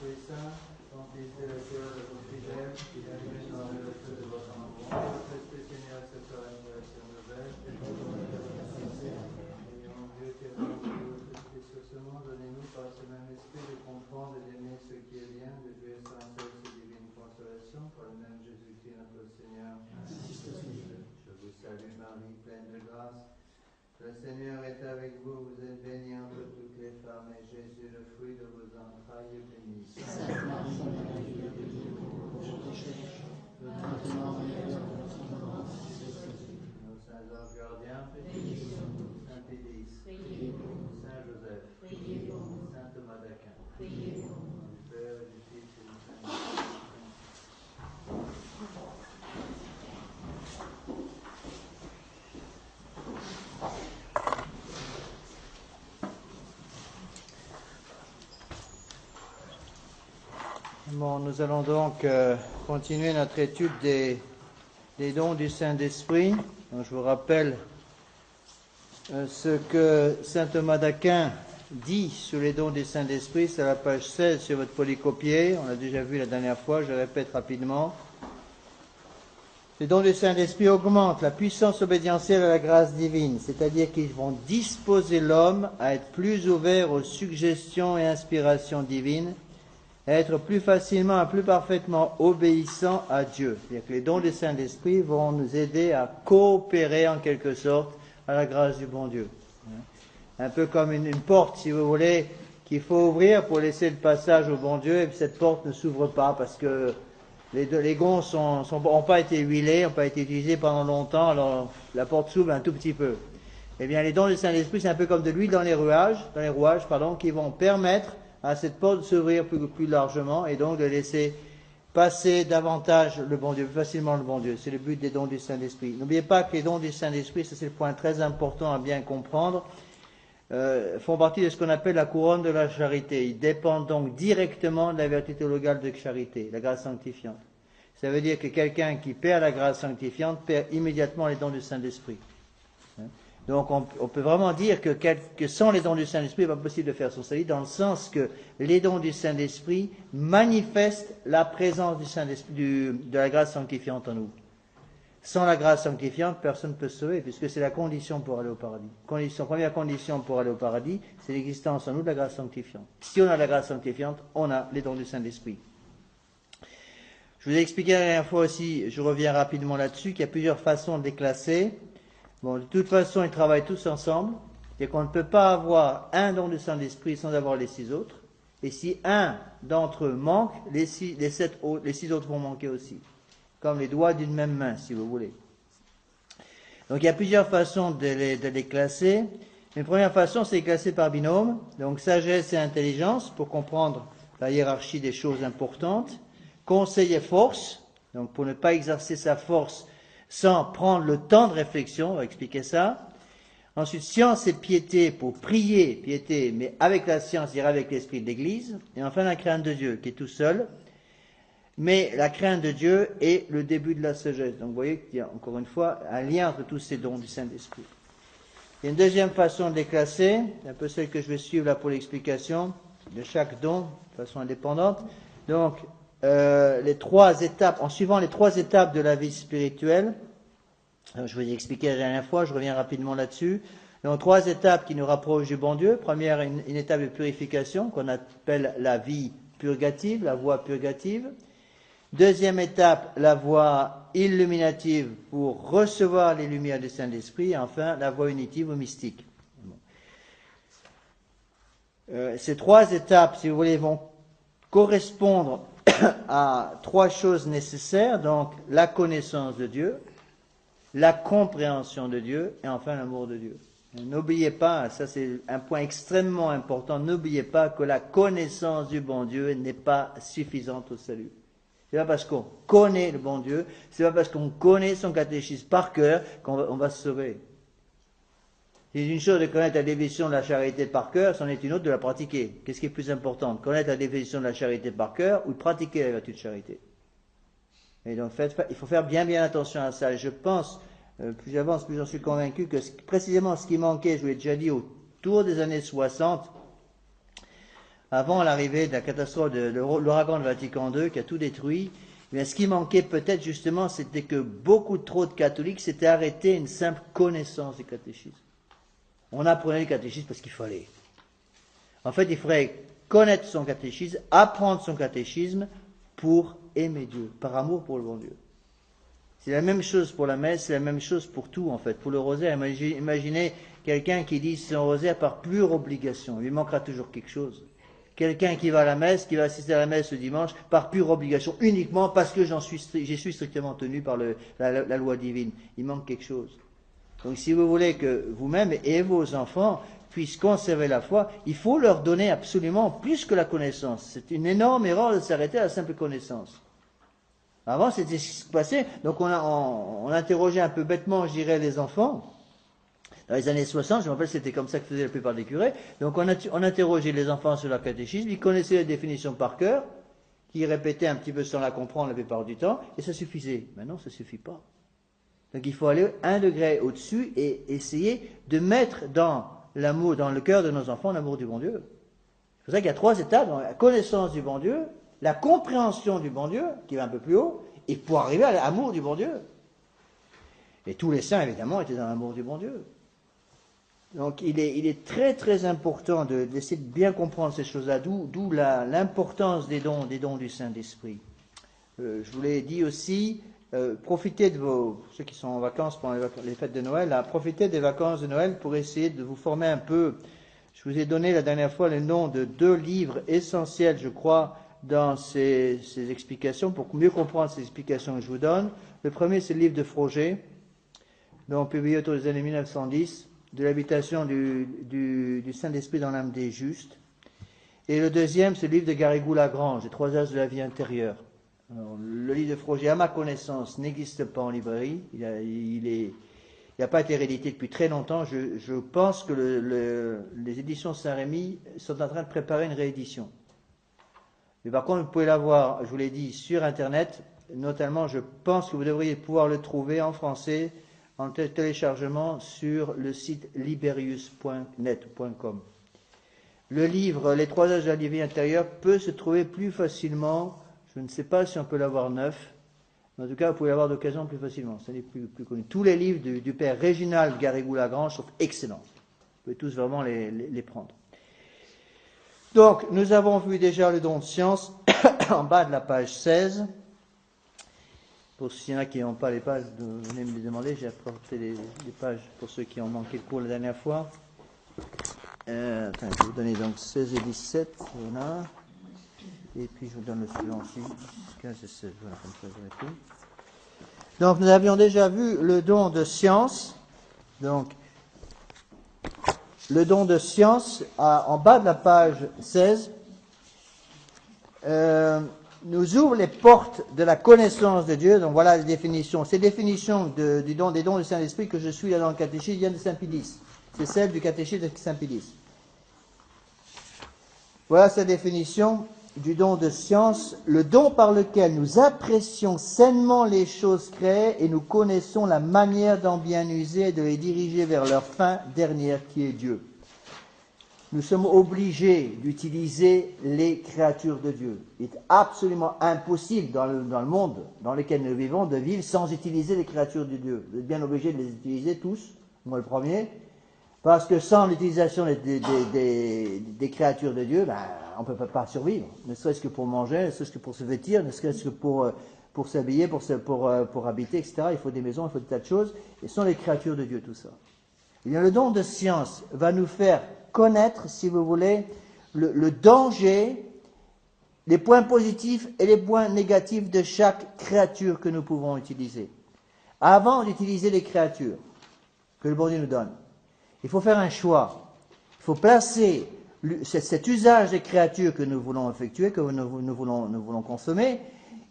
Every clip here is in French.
Saint-Esprit Saint, remplissez le cœur de vos fidèles, qui allument dans le feu de votre amour. Votre Esprit, Seigneur, cette rénovation nouvelle, et votre ayant Dieu qui a donné votre Esprit sur ce monde, donnez-nous par ce même Esprit de comprendre et d'aimer ce qui est bien, de jouir sans cesse et divine consolation, par le même Jésus-Christ notre Seigneur. Je vous salue Marie, pleine de grâce. Le Seigneur est avec vous, vous êtes bénie entre toutes les femmes, et Jésus, le fruit de vos entrailles, est béni. Sainte Marie, Mère de Dieu, priez pour nous, maintenant et à l'heure de notre mort. Nos saints anges gardiens, Priez pour nous. Saint Pédis, Priez pour nous. Saint Joseph, Priez pour nous. Saint Thomas d'Aquin, Priez pour nous. du Père et du Fils et du Saint-Esprit. Bon, nous allons donc continuer notre étude des dons du Saint-Esprit. Donc, je vous rappelle ce que saint Thomas d'Aquin dit sur les dons du Saint-Esprit. C'est à la page 16 sur votre polycopier. On l'a déjà vu la dernière fois, je répète rapidement. Les dons du Saint-Esprit augmentent la puissance obédientielle à la grâce divine, c'est-à-dire qu'ils vont disposer l'homme à être plus ouvert aux suggestions et inspirations divines, à être plus facilement et plus parfaitement obéissant à Dieu. C'est-à-dire que les dons du Saint-Esprit vont nous aider à coopérer en quelque sorte à la grâce du bon Dieu. Un peu comme une porte, si vous voulez, qu'il faut ouvrir pour laisser le passage au bon Dieu, et puis cette porte ne s'ouvre pas parce que les gonds n'ont pas été huilés, n'ont pas été utilisés pendant longtemps, alors la porte s'ouvre un tout petit peu. Eh bien, les dons du Saint-Esprit, c'est un peu comme de l'huile dans les rouages, qui vont permettre à cette porte de s'ouvrir plus largement et donc de laisser passer davantage le bon Dieu, plus facilement le bon Dieu. C'est le but des dons du Saint-Esprit. N'oubliez pas que les dons du Saint-Esprit, ça c'est le point très important à bien comprendre, font partie de ce qu'on appelle la couronne de la charité. Ils dépendent donc directement de la vertu théologale de charité, la grâce sanctifiante. Ça veut dire que quelqu'un qui perd la grâce sanctifiante perd immédiatement les dons du Saint-Esprit. Donc on peut vraiment dire que sans les dons du Saint-Esprit, il n'est pas possible de faire son salut, dans le sens que les dons du Saint-Esprit manifestent la présence du Saint-Esprit, de la grâce sanctifiante en nous. Sans la grâce sanctifiante, personne ne peut se sauver, puisque c'est la condition pour aller au paradis. Première condition pour aller au paradis, c'est l'existence en nous de la grâce sanctifiante. Si on a la grâce sanctifiante, on a les dons du Saint-Esprit. Je vous ai expliqué la dernière fois aussi, je reviens rapidement là-dessus, qu'il y a plusieurs façons de les classer. Bon, de toute façon, ils travaillent tous ensemble. C'est-à-dire qu'on ne peut pas avoir un don du Saint-Esprit sans avoir les 6 autres. Et si un d'entre eux manque, les 6 autres vont manquer aussi. Comme les doigts d'une même main, si vous voulez. Donc il y a plusieurs façons de les classer. Une première façon, c'est de les classer par binôme. Donc sagesse et intelligence, pour comprendre la hiérarchie des choses importantes. Conseil et force, donc pour ne pas exercer sa force sans prendre le temps de réflexion, on va expliquer ça. Ensuite, science et piété, pour prier, piété, mais avec la science, c'est-à-dire avec l'esprit de l'Église. Et enfin, la crainte de Dieu, qui est tout seul. Mais la crainte de Dieu est le début de la sagesse. Donc vous voyez qu'il y a encore une fois un lien entre tous ces dons du Saint-Esprit. Il y a une deuxième façon de les classer, un peu celle que je vais suivre là pour l'explication de chaque don, de façon indépendante. Donc, les 3 étapes, en suivant les 3 étapes de la vie spirituelle, je vous ai expliqué la dernière fois, je reviens rapidement là-dessus. Donc 3 étapes qui nous rapprochent du bon Dieu. Première, une étape de purification qu'on appelle la vie purgative, la voie purgative. Deuxième étape, la voie illuminative pour recevoir les lumières du Saint-Esprit. Et enfin, la voie unitive ou mystique. Ces 3 étapes, si vous voulez, vont correspondre à 3 choses nécessaires. Donc, la connaissance de Dieu, la compréhension de Dieu et enfin l'amour de Dieu. N'oubliez pas, ça c'est un point extrêmement important, n'oubliez pas que la connaissance du bon Dieu n'est pas suffisante au salut. C'est pas parce qu'on connaît le bon Dieu, c'est pas parce qu'on connaît son catéchisme par cœur qu'on va se sauver. C'est une chose de connaître la définition de la charité par cœur, c'en est une autre de la pratiquer. Qu'est-ce qui est plus important, de connaître la définition de la charité par cœur ou de pratiquer la vertu de charité? Et donc, il faut faire bien attention à ça. Et je pense, plus j'avance, plus j'en suis convaincu que précisément ce qui manquait, je vous l'ai déjà dit, autour des années 60, avant l'arrivée de la catastrophe de l'ouragan de Vatican II qui a tout détruit, mais ce qui manquait peut-être justement, c'était que beaucoup trop de catholiques s'étaient arrêtés à une simple connaissance du catéchisme. On apprenait le catéchisme parce qu'il fallait. En fait, il faudrait connaître son catéchisme, apprendre son catéchisme pour aimer Dieu, par amour pour le bon Dieu. C'est la même chose pour la messe, c'est la même chose pour tout en fait. Pour le rosaire, imaginez quelqu'un qui dit son rosaire par pure obligation, il lui manquera toujours quelque chose. Quelqu'un qui va à la messe, qui va assister à la messe le dimanche, par pure obligation, uniquement parce que j'y suis strictement tenu par la loi divine. Il manque quelque chose. Donc si vous voulez que vous-même et vos enfants puissent conserver la foi, il faut leur donner absolument plus que la connaissance. C'est une énorme erreur de s'arrêter à la simple connaissance. Avant, c'était ce qui se passait. Donc on interrogeait un peu bêtement, je dirais, les enfants. Dans les années 60, je me rappelle, c'était comme ça que faisaient la plupart des curés. Donc on interrogeait les enfants sur leur catéchisme, ils connaissaient les définitions par cœur, qu'ils répétaient un petit peu sans la comprendre la plupart du temps, et ça suffisait. Maintenant, ça ne suffit pas. Donc il faut aller un degré au-dessus et essayer de mettre dans l'amour, dans le cœur de nos enfants, l'amour du bon Dieu. C'est pour ça qu'il y a 3 étapes, dans la connaissance du bon Dieu, la compréhension du bon Dieu, qui va un peu plus haut, et pour arriver à l'amour du bon Dieu. Et tous les saints, évidemment, étaient dans l'amour du bon Dieu. Donc il est très très important d'essayer de bien comprendre ces choses-là, d'où l'importance des dons du Saint-Esprit. Je vous l'ai dit aussi, profitez de ceux qui sont en vacances pendant les fêtes de Noël, profitez des vacances de Noël pour essayer de vous former un peu. Je vous ai donné la dernière fois le nom de 2 livres essentiels, je crois, dans ces explications, pour mieux comprendre ces explications que je vous donne. Le premier, c'est le livre de Froger, donc publié autour des années 1910, de l'habitation du Saint-Esprit dans l'âme des justes. Et le deuxième, c'est le livre de Garrigou-Lagrange, les 3 âges de la vie intérieure. Alors, le livre de Froger, à ma connaissance, n'existe pas en librairie. Il n'a pas été réédité depuis très longtemps. Je pense que les éditions Saint-Rémy sont en train de préparer une réédition. Mais par contre, vous pouvez l'avoir, je vous l'ai dit, sur Internet. Notamment, je pense que vous devriez pouvoir le trouver en français, en téléchargement sur le site liberius.net.com. Le livre Les 3 âges de la vie intérieure peut se trouver plus facilement. Je ne sais pas si on peut l'avoir neuf, mais en tout cas, vous pouvez l'avoir d'occasion plus facilement. Ça n'est plus connu. Tous les livres du père Réginald Garrigou-Lagrange sont excellents. Vous pouvez tous vraiment les prendre. Donc, nous avons vu déjà le don de science en bas de la page 16. Pour s'il y en a qui n'ont pas les pages, venez me les demander. J'ai apporté les pages pour ceux qui ont manqué le cours la dernière fois. Je vais vous donner donc 16 et 17. Voilà. Et puis je vous donne le suivant aussi. 15 et 16. Voilà, comme ça vous avez tout. Donc nous avions déjà vu le don de science. Donc, le don de science, en bas de la page 16, nous ouvre les portes de la connaissance de Dieu. Donc voilà les définitions. Ces définitions des dons du Saint-Esprit que je suis là dans le catéchisme viennent de Saint-Pédis. C'est celle du catéchisme de Saint-Pédis. Voilà sa définition du don de science, le don par lequel nous apprécions sainement les choses créées et nous connaissons la manière d'en bien user et de les diriger vers leur fin dernière qui est Dieu. Nous sommes obligés d'utiliser les créatures de Dieu. Il est absolument impossible dans le monde dans lequel nous vivons de vivre sans utiliser les créatures de Dieu. Vous êtes bien obligés de les utiliser tous, moi le premier, parce que sans l'utilisation des créatures de Dieu, on ne peut pas survivre, ne serait-ce que pour manger, ne serait-ce que pour se vêtir, ne serait-ce que pour s'habiller, pour habiter, etc. Il faut des maisons, il faut des tas de choses, et ce sont les créatures de Dieu, tout ça. Eh bien, le don de science va nous faire connaître, si vous voulez, le danger, les points positifs et les points négatifs de chaque créature que nous pouvons utiliser. Avant d'utiliser les créatures que le bon Dieu nous donne, il faut faire un choix. Il faut placer cet usage des créatures que nous voulons effectuer, que nous voulons consommer.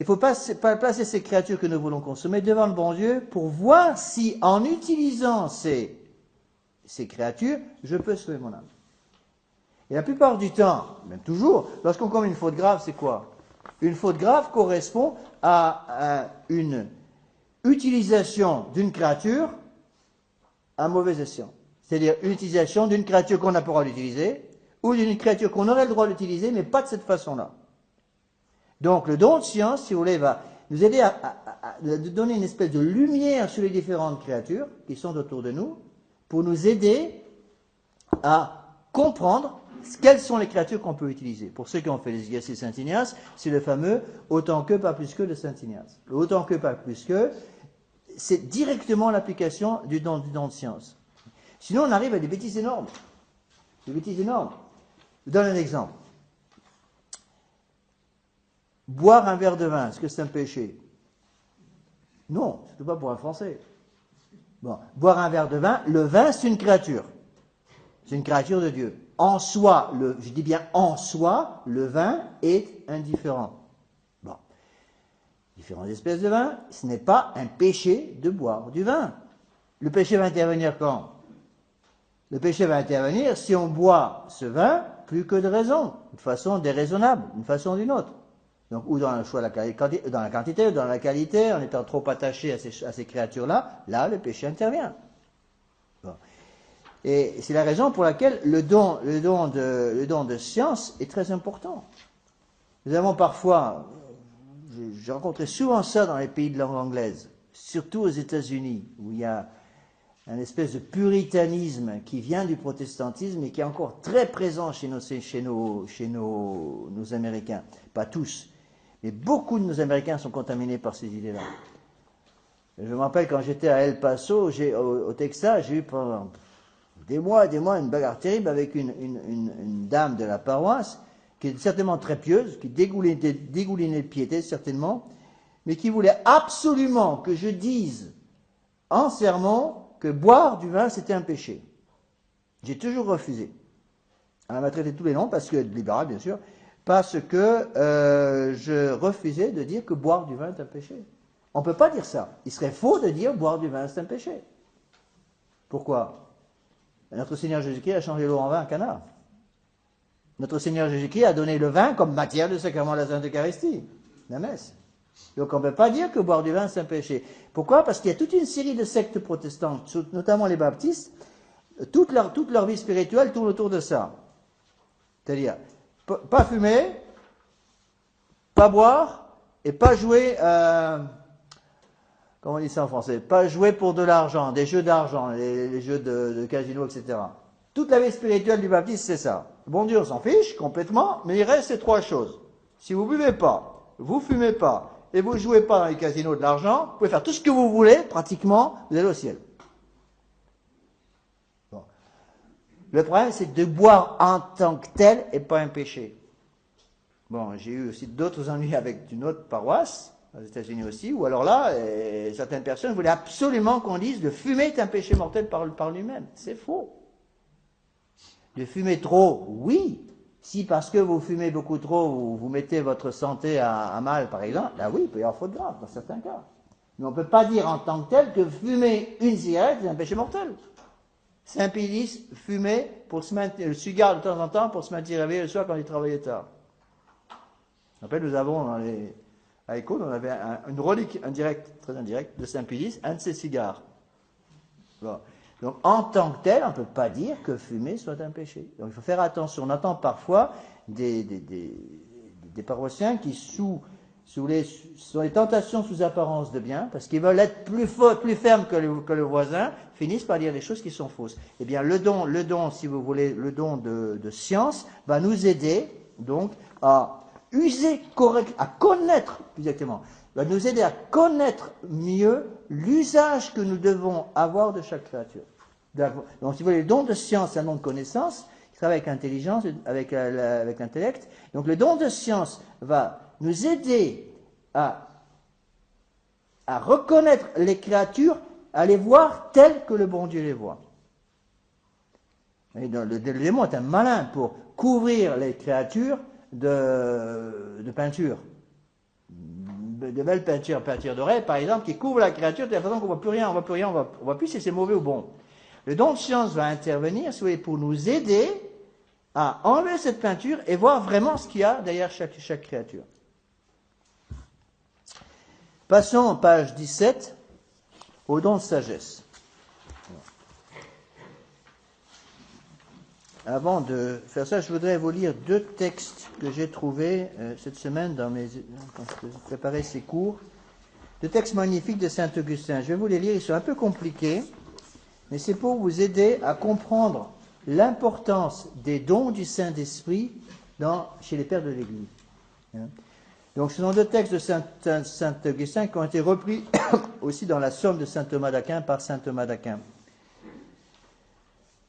Il faut placer ces créatures que nous voulons consommer devant le bon Dieu pour voir si, en utilisant ces créatures, je peux sauver mon âme. Et la plupart du temps, même toujours, lorsqu'on commet une faute grave, c'est quoi? Une faute grave correspond à une utilisation d'une créature à mauvais escient. C'est-à-dire une utilisation d'une créature qu'on n'a pas le droit d'utiliser, ou d'une créature qu'on aurait le droit d'utiliser, mais pas de cette façon-là. Donc le don de science, si vous voulez, va nous aider à donner une espèce de lumière sur les différentes créatures qui sont autour de nous, pour nous aider à comprendre quelles sont les créatures qu'on peut utiliser. Pour ceux qui ont fait l'exercice Saint Ignace, c'est le fameux « autant que, pas plus que » de Saint Ignace. Le « autant que, pas plus que », c'est directement l'application du don de science. Sinon, on arrive à des bêtises énormes. Des bêtises énormes. Je vous donne un exemple. Boire un verre de vin, est-ce que c'est un péché? Non, surtout pas pour un Français. Bon, boire un verre de vin, le vin c'est une créature. C'est une créature de Dieu. En soi, je dis bien en soi, le vin est indifférent. Bon. Différentes espèces de vin, ce n'est pas un péché de boire du vin. Le péché va intervenir quand? Le péché va intervenir si on boit ce vin plus que de raison, de façon déraisonnable, d'une façon ou d'une autre. Donc, ou dans le choix de dans la quantité, ou dans la qualité, en étant trop attaché à ces créatures-là, là, le péché intervient. Bon. Et c'est la raison pour laquelle le don de science est très important. Nous avons parfois, j'ai rencontré souvent ça dans les pays de langue anglaise, surtout aux États-Unis, où il y a un espèce de puritanisme qui vient du protestantisme et qui est encore très présent chez nos Américains. Pas tous, mais beaucoup de nos Américains sont contaminés par ces idées-là. Je me rappelle quand j'étais à El Paso, au Texas, j'ai eu pendant des mois une bagarre terrible avec une dame de la paroisse, qui est certainement très pieuse, qui dégoulinait de piété, certainement, mais qui voulait absolument que je dise en sermon que boire du vin, c'était un péché. J'ai toujours refusé. Elle m'a traité tous les noms, parce que, libéral bien sûr, parce que je refusais de dire que boire du vin est un péché. On ne peut pas dire ça. Il serait faux de dire boire du vin, c'est un péché. Pourquoi? Notre Seigneur Jésus-Christ a changé l'eau en vin à Cana. Notre Seigneur Jésus-Christ a donné le vin comme matière de sacrement de la Sainte Eucharistie, la messe. Donc on ne peut pas dire que boire du vin, c'est un péché. Pourquoi? Parce qu'il y a toute une série de sectes protestantes, notamment les baptistes, toute leur vie spirituelle tourne autour de ça. C'est-à-dire, pas fumer, pas boire, et pas jouer, comment on dit ça en français? Pas jouer pour de l'argent, des jeux d'argent, les jeux de casino, etc. Toute la vie spirituelle du baptiste, c'est ça. Bon Dieu, on s'en fiche complètement, mais il reste ces trois choses. Si vous buvez pas, vous fumez pas, et vous jouez pas dans les casinos de l'argent, vous pouvez faire tout ce que vous voulez, pratiquement, vous allez au ciel. Bon. Le problème, c'est que de boire en tant que tel n'est pas un péché. Bon, j'ai eu aussi d'autres ennuis avec une autre paroisse, aux États-Unis aussi, où alors là, certaines personnes voulaient absolument qu'on dise de fumer est un péché mortel par lui-même. C'est faux. De fumer trop, oui. Si parce que vous fumez beaucoup trop, vous mettez votre santé à mal, par exemple, là oui, il peut y avoir faute grave dans certains cas. Mais on ne peut pas dire en tant que tel que fumer une cigarette est un péché mortel. Saint-Pédis fumait pour se maintenir, le cigare de temps en temps pour se maintenir réveillé le soir quand il travaillait tard. Je me rappelle, nous avons à École, on avait une relique indirecte, très indirecte, de Saint-Pédis, un de ses cigares. Bon. Donc, en tant que tel, on ne peut pas dire que fumer soit un péché. Donc, il faut faire attention. On entend parfois des paroissiens qui, sont les tentations sous apparence de bien, parce qu'ils veulent être plus fermes que le voisin, finissent par dire des choses qui sont fausses. Eh bien, le don, si vous voulez, le don de science, va nous aider, donc, à user correctement, à connaître, plus exactement, va nous aider à connaître mieux l'usage que nous devons avoir de chaque créature. Donc, si vous voulez, le don de science, c'est un don de connaissance, qui travaille avec l'intelligence, avec l'intellect. Donc, le don de science va nous aider à reconnaître les créatures, à les voir telles que le bon Dieu les voit. Et donc, le démon est un malin pour couvrir les créatures de peinture. De belles peintures dorées, par exemple, qui couvrent la créature de la façon qu'on ne voit plus rien, on voit plus si c'est mauvais ou bon. Le don de science va intervenir, si vous voulez, pour nous aider à enlever cette peinture et voir vraiment ce qu'il y a derrière chaque créature. Passons, page 17, au don de sagesse. avant de faire ça, je voudrais vous lire deux textes que j'ai trouvés cette semaine quand je préparais ces cours. Deux textes magnifiques de Saint Augustin. Je vais vous les lire, ils sont un peu compliqués, mais c'est pour vous aider à comprendre l'importance des dons du Saint-Esprit chez les pères de l'Église. Donc ce sont deux textes de Saint Augustin qui ont été repris aussi dans la Somme de Saint Thomas d'Aquin par Saint Thomas d'Aquin.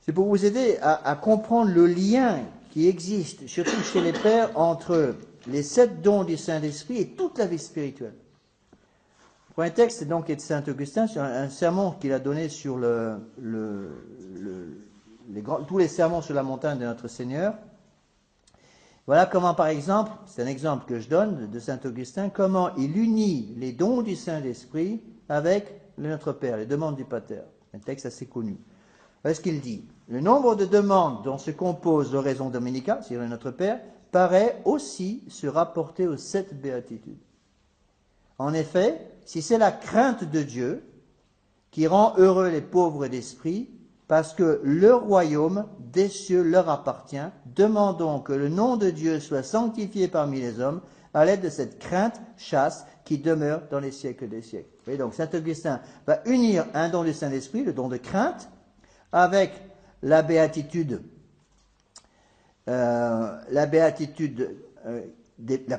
C'est pour vous aider à comprendre le lien qui existe, surtout chez les pères, entre les 7 dons du Saint-Esprit et toute la vie spirituelle. Le premier texte donc est de Saint Augustin, sur un sermon qu'il a donné sur tous les sermons sur la montagne de notre Seigneur. Voilà comment, par exemple, c'est un exemple que je donne de Saint Augustin, comment il unit les dons du Saint-Esprit avec Notre Père, les demandes du Pater. Un texte assez connu. Voilà ce qu'il dit. Le nombre de demandes dont se compose l'oraison dominicale, c'est-à-dire Notre Père, paraît aussi se rapporter aux 7 béatitudes. En effet, si c'est la crainte de Dieu qui rend heureux les pauvres d'esprit, parce que le royaume des cieux leur appartient, demandons que le nom de Dieu soit sanctifié parmi les hommes à l'aide de cette crainte chaste qui demeure dans les siècles des siècles. Vous voyez, donc Saint Augustin va unir un don du Saint-Esprit, le don de crainte, avec la béatitude, la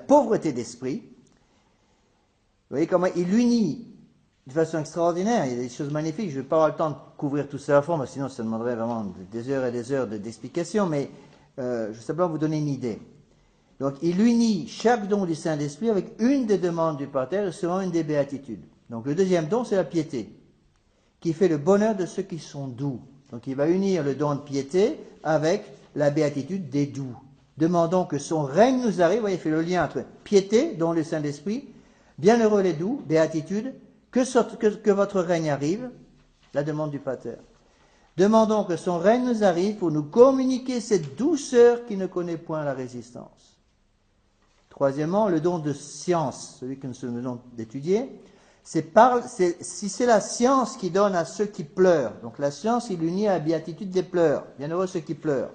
pauvreté d'esprit. Vous voyez comment il unit de façon extraordinaire. Il y a des choses magnifiques. Je ne vais pas avoir le temps de couvrir tout ça à fond, sinon ça demanderait vraiment des heures et des heures d'explication, mais je vais simplement vous donner une idée. Donc il unit chaque don du Saint-Esprit avec une des demandes du Pater et souvent une des béatitudes. Donc le deuxième don, c'est la piété, qui fait le bonheur de ceux qui sont doux. Donc il va unir le don de piété avec la béatitude des doux. Demandons que son règne nous arrive. Vous voyez, il fait le lien entre piété, don du Saint-Esprit, bienheureux les doux, béatitude, que votre règne arrive, la demande du Pater. Demandons que son règne nous arrive pour nous communiquer cette douceur qui ne connaît point la résistance. Troisièmement, le don de science, celui que nous venons d'étudier, si c'est la science qui donne à ceux qui pleurent, donc la science il unit à la béatitude des pleurs, bienheureux ceux qui pleurent.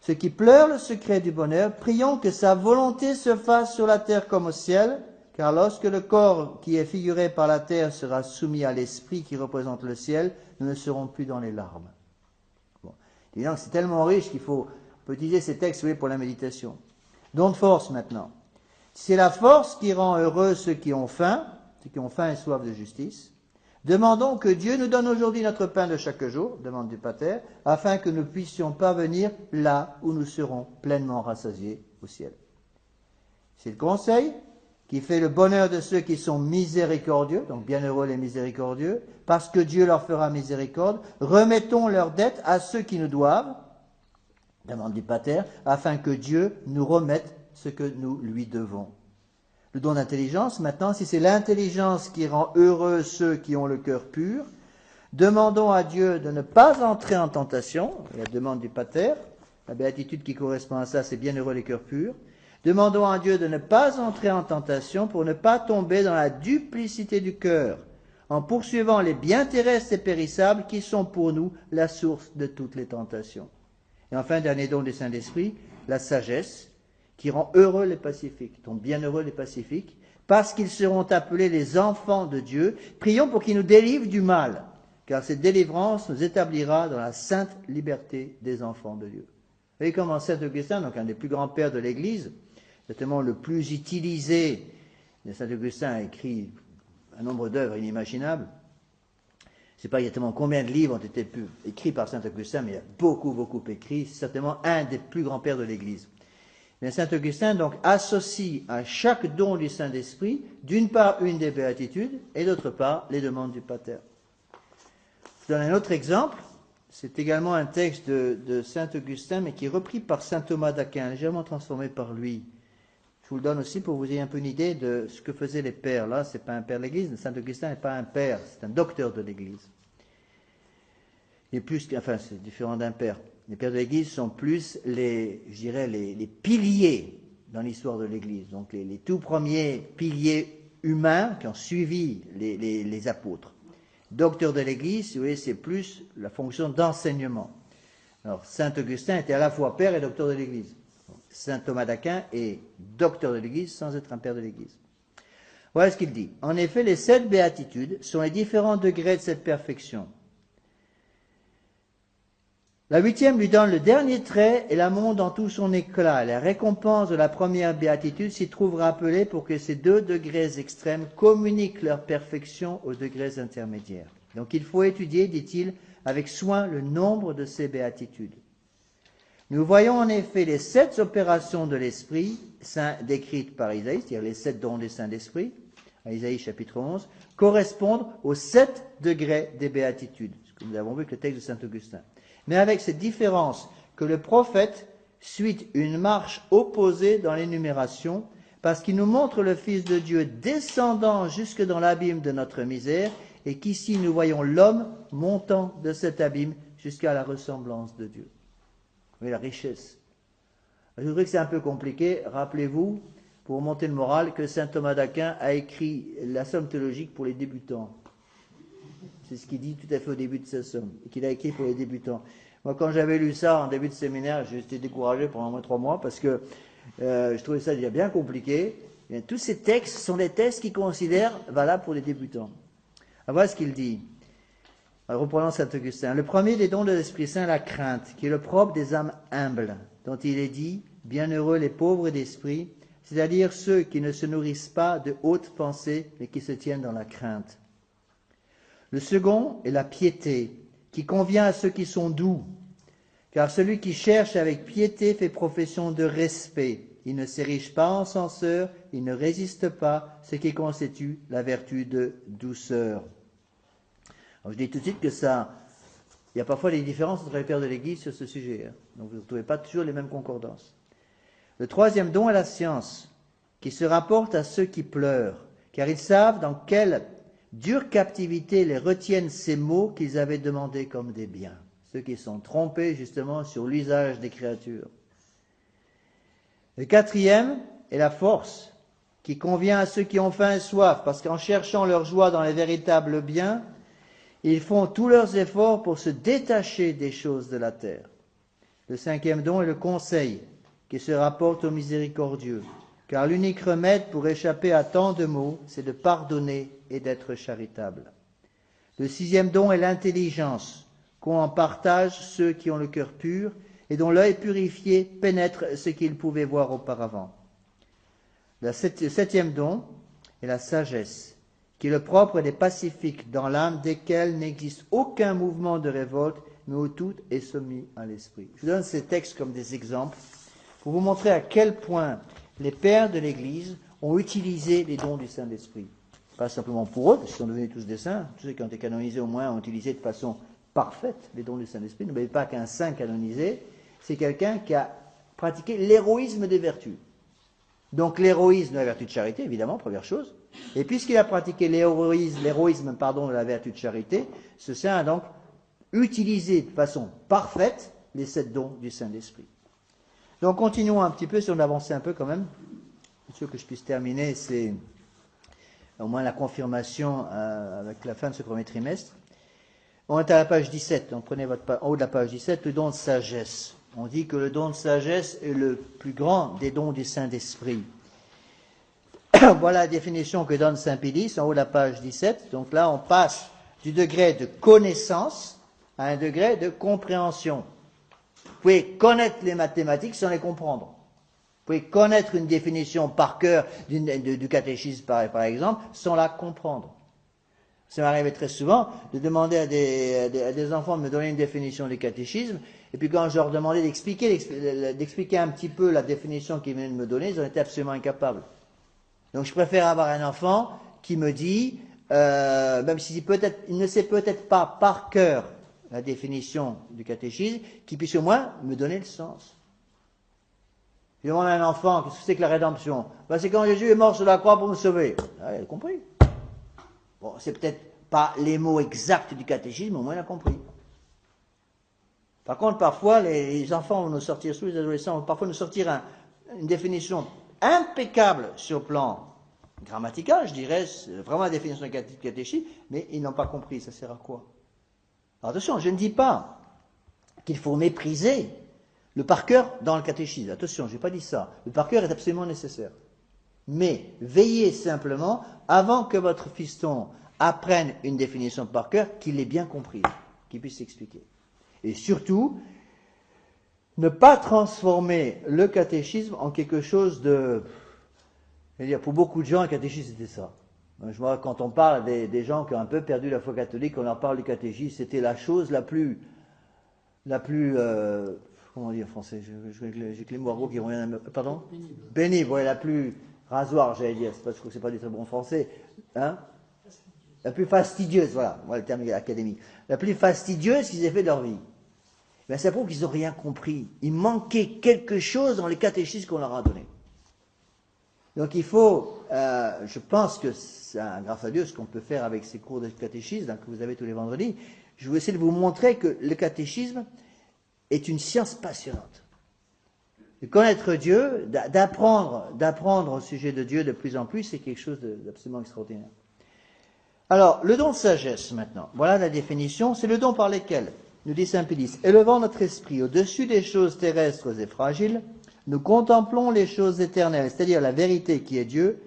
Ceux qui pleurent le secret du bonheur, prions que sa volonté se fasse sur la terre comme au ciel, car lorsque le corps qui est figuré par la terre sera soumis à l'esprit qui représente le ciel, nous ne serons plus dans les larmes. Bon. Évidemment, c'est tellement riche on peut utiliser ces textes pour la méditation. Don de force maintenant. C'est la force qui rend heureux ceux qui ont faim et soif de justice. Demandons que Dieu nous donne aujourd'hui notre pain de chaque jour, demande du Pater, afin que nous puissions parvenir là où nous serons pleinement rassasiés au ciel. C'est le conseil qui fait le bonheur de ceux qui sont miséricordieux, donc bienheureux les miséricordieux, parce que Dieu leur fera miséricorde. Remettons leurs dettes à ceux qui nous doivent, demande du Pater, afin que Dieu nous remette ce que nous lui devons. Le don d'intelligence, maintenant, si c'est l'intelligence qui rend heureux ceux qui ont le cœur pur, demandons à Dieu de ne pas entrer en tentation, la demande du Pater, la béatitude qui correspond à ça, c'est bienheureux les cœurs purs. Demandons à Dieu de ne pas entrer en tentation pour ne pas tomber dans la duplicité du cœur, en poursuivant les biens terrestres et périssables qui sont pour nous la source de toutes les tentations. Et enfin, dernier don du Saint-Esprit, la sagesse, qui rend heureux les pacifiques, donc bienheureux les pacifiques, parce qu'ils seront appelés les enfants de Dieu. Prions pour qu'ils nous délivrent du mal, car cette délivrance nous établira dans la sainte liberté des enfants de Dieu. Vous voyez comment Saint Augustin, donc un des plus grands pères de l'Église, certainement le plus utilisé, Saint Augustin a écrit un nombre d'œuvres inimaginables. Je ne sais pas exactement combien de livres ont été écrits par Saint Augustin, mais il y a beaucoup écrits. C'est certainement un des plus grands pères de l'Église. Mais Saint Augustin donc associe à chaque don du Saint-Esprit, d'une part une des béatitudes et d'autre part les demandes du Pater. Je donne un autre exemple. C'est également un texte de Saint Augustin, mais qui est repris par Saint Thomas d'Aquin, légèrement transformé par lui. Je vous le donne aussi pour que vous ayez un peu une idée de ce que faisaient les pères. Là, ce n'est pas un père de l'Église. Saint Augustin n'est pas un père, c'est un docteur de l'Église. C'est différent d'un père. Les pères de l'Église sont plus les piliers dans l'histoire de l'Église. Donc les tout premiers piliers humains qui ont suivi les apôtres. Docteur de l'Église, vous voyez, c'est plus la fonction d'enseignement. Alors, saint Augustin était à la fois père et docteur de l'Église. Saint Thomas d'Aquin est docteur de l'Église sans être un père de l'Église. Voilà ce qu'il dit. En effet, les 7 béatitudes sont les différents degrés de cette perfection. La 8e lui donne le dernier trait et la montre dans tout son éclat. La récompense de la première béatitude s'y trouve rappelée pour que ces 2 degrés extrêmes communiquent leur perfection aux degrés intermédiaires. Donc il faut étudier, dit-il, avec soin le nombre de ces béatitudes. Nous voyons en effet les 7 opérations de l'Esprit Saint décrites par Isaïe, c'est-à-dire les 7 dons des Saints d'Esprit, à Isaïe chapitre 11, correspondent aux 7 degrés des béatitudes, ce que nous avons vu avec le texte de saint Augustin. Mais avec cette différence que le prophète suit une marche opposée dans l'énumération, parce qu'il nous montre le Fils de Dieu descendant jusque dans l'abîme de notre misère, et qu'ici nous voyons l'homme montant de cet abîme jusqu'à la ressemblance de Dieu. Vous voyez la richesse. Je trouve que c'est un peu compliqué. Rappelez-vous, pour monter le moral, que saint Thomas d'Aquin a écrit la somme théologique pour les débutants. C'est ce qu'il dit tout à fait au début de sa somme, et qu'il a écrit pour les débutants. Moi, quand j'avais lu ça en début de séminaire, j'ai été découragé pendant au moins 3 mois, parce que je trouvais ça déjà bien compliqué. Et tous ces textes sont des textes qu'il considère valables pour les débutants. Alors, voilà ce qu'il dit. Alors, reprenons saint Augustin. Le premier des dons de l'Esprit Saint, la crainte, qui est le propre des âmes humbles, dont il est dit, bienheureux les pauvres d'esprit, c'est-à-dire ceux qui ne se nourrissent pas de hautes pensées, mais qui se tiennent dans la crainte. Le second est la piété, qui convient à ceux qui sont doux, car celui qui cherche avec piété fait profession de respect. Il ne s'érige pas en censeur, il ne résiste pas, ce qui constitue la vertu de douceur. Alors je dis tout de suite que ça, il y a parfois des différences entre les pères de l'Église sur ce sujet, hein. Donc vous ne trouvez pas toujours les mêmes concordances. Le troisième don est la science, qui se rapporte à ceux qui pleurent, car ils savent dans quelle dure captivité les retiennent ces mots qu'ils avaient demandés comme des biens. Ceux qui sont trompés justement sur l'usage des créatures. Le quatrième est la force, qui convient à ceux qui ont faim et soif, parce qu'en cherchant leur joie dans les véritables biens, ils font tous leurs efforts pour se détacher des choses de la terre. Le cinquième don est le conseil, qui se rapporte au miséricordieux, car l'unique remède pour échapper à tant de maux, c'est de pardonner et d'être charitable. Le sixième don est l'intelligence, qu'ont en partage ceux qui ont le cœur pur et dont l'œil purifié pénètre ce qu'ils pouvaient voir auparavant. Le septième don est la sagesse, qui est le propre des pacifiques dans l'âme desquels n'existe aucun mouvement de révolte, mais où tout est soumis à l'esprit. Je vous donne ces textes comme des exemples pour vous montrer à quel point les pères de l'Église ont utilisé les dons du Saint-Esprit. Pas simplement pour eux, parce qu'ils sont devenus tous des saints. Tous ceux qui ont été canonisés au moins ont utilisé de façon parfaite les dons du Saint-Esprit. N'oubliez pas qu'un saint canonisé, c'est quelqu'un qui a pratiqué l'héroïsme des vertus. Donc l'héroïsme de la vertu de charité, évidemment, première chose. Et puisqu'il a pratiqué l'héroïsme de la vertu de charité, ce saint a donc utilisé de façon parfaite les 7 dons du Saint-Esprit. Donc continuons un petit peu, si on avançait un peu quand même. Ce que je puisse terminer, c'est au moins la confirmation avec la fin de ce premier trimestre. On est à la page 17, donc prenez en haut de la page 17, le don de sagesse. On dit que le don de sagesse est le plus grand des dons du Saint-Esprit. Voilà la définition que donne saint Pédis en haut de la page 17. Donc là, on passe du degré de connaissance à un degré de compréhension. Vous pouvez connaître les mathématiques sans les comprendre. Vous pouvez connaître une définition par cœur du catéchisme, par exemple, sans la comprendre. Ça m'arrivait très souvent de demander à des enfants de me donner une définition du catéchisme, et puis quand je leur demandais d'expliquer un petit peu la définition qu'ils venaient de me donner, ils en étaient absolument incapables. Donc je préfère avoir un enfant qui me dit, même s'il ne sait peut-être pas par cœur la définition du catéchisme, qu'il puisse au moins me donner le sens. Je demande à un enfant, qu'est-ce que c'est que la rédemption? Ben, c'est quand Jésus est mort sur la croix pour me sauver. Ah, il a compris. Bon, c'est peut-être pas les mots exacts du catéchisme, au moins il a compris. Par contre, parfois, les enfants vont nous sortir, surtout les adolescents, vont parfois nous sortir une définition impeccable sur le plan grammatical, je dirais, c'est vraiment la définition du catéchisme, mais ils n'ont pas compris, ça sert à quoi? Alors attention, je ne dis pas qu'il faut mépriser le par cœur dans le catéchisme. Attention, je n'ai pas dit ça. Le par cœur est absolument nécessaire. Mais veillez simplement, avant que votre fiston apprenne une définition par cœur, qu'il l'ait bien comprise, qu'il puisse s'expliquer. Et surtout, ne pas transformer le catéchisme en quelque chose de... C'est-à-dire, pour beaucoup de gens, le catéchisme, c'était ça. Je vois, quand on parle des gens qui ont un peu perdu la foi catholique, on leur parle du catéchisme, c'était la chose la plus comment on dit en français, j'ai que les mots qui reviennent, pardon? Pénible, ouais, la plus rasoir, j'allais dire, je crois que c'est pas du très bon français, hein? La plus fastidieuse, voilà le terme académique, la plus fastidieuse qu'ils aient fait de leur vie. Ben, ça prouve qu'ils n'ont rien compris. Il manquait quelque chose dans les catéchismes qu'on leur a donnés. Donc il faut, je pense que c'est grâce à Dieu ce qu'on peut faire avec ces cours de catéchisme que vous avez tous les vendredis. Je vais essayer de vous montrer que le catéchisme est une science passionnante. De connaître Dieu, d'apprendre au sujet de Dieu de plus en plus, c'est quelque chose d'absolument extraordinaire. Alors, le don de sagesse maintenant. Voilà la définition. C'est le don par lequel, nous dit saint Pédis, élevant notre esprit au-dessus des choses terrestres et fragiles, nous contemplons les choses éternelles, c'est-à-dire la vérité qui est Dieu,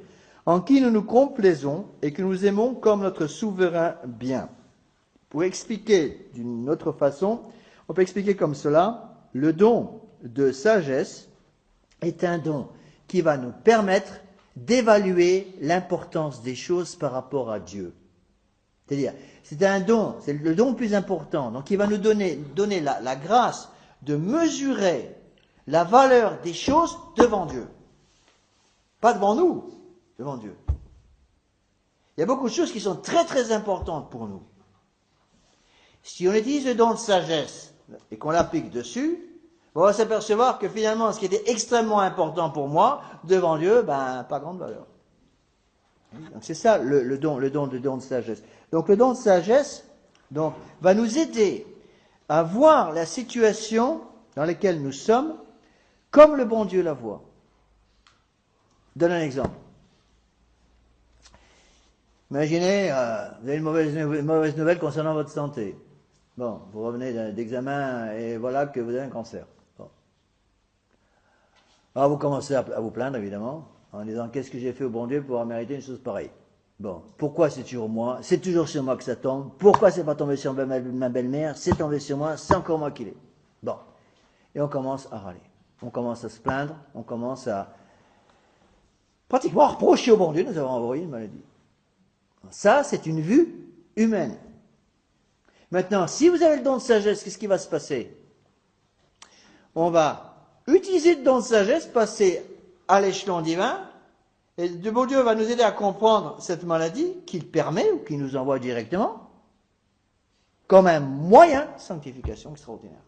en qui nous nous complaisons et que nous aimons comme notre souverain bien. Pour expliquer d'une autre façon, on peut expliquer comme cela, le don de sagesse est un don qui va nous permettre d'évaluer l'importance des choses par rapport à Dieu. C'est-à-dire, c'est un don, c'est le don le plus important, donc il va nous donner la grâce de mesurer la valeur des choses devant Dieu. Pas devant nous, devant Dieu. Il y a beaucoup de choses qui sont très très importantes pour nous. Si on utilise le don de sagesse et qu'on l'applique dessus, on va s'apercevoir que finalement ce qui était extrêmement important pour moi, devant Dieu, pas grande valeur. Donc c'est ça le don de sagesse. Donc le don de sagesse va nous aider à voir la situation dans laquelle nous sommes comme le bon Dieu la voit. Je donne un exemple. Imaginez, vous avez une mauvaise nouvelle concernant votre santé. Bon, vous revenez d'examen et voilà que vous avez un cancer. Bon. Alors vous commencez à vous plaindre, évidemment, en disant qu'est-ce que j'ai fait au bon Dieu pour mériter une chose pareille. Bon, pourquoi c'est toujours moi? C'est toujours sur moi que ça tombe. Pourquoi c'est pas tombé sur ma belle-mère? C'est tombé sur moi, c'est encore moi qui l'ai. Bon. Et on commence à râler. On commence à se plaindre, on commence à pratiquement reprocher au bon Dieu, nous avons envoyé une maladie. Ça, c'est une vue humaine. Maintenant, si vous avez le don de sagesse, qu'est-ce qui va se passer? On va utiliser le don de sagesse, passer à l'échelon divin, et le bon Dieu va nous aider à comprendre cette maladie qu'il permet ou qu'il nous envoie directement comme un moyen de sanctification extraordinaire.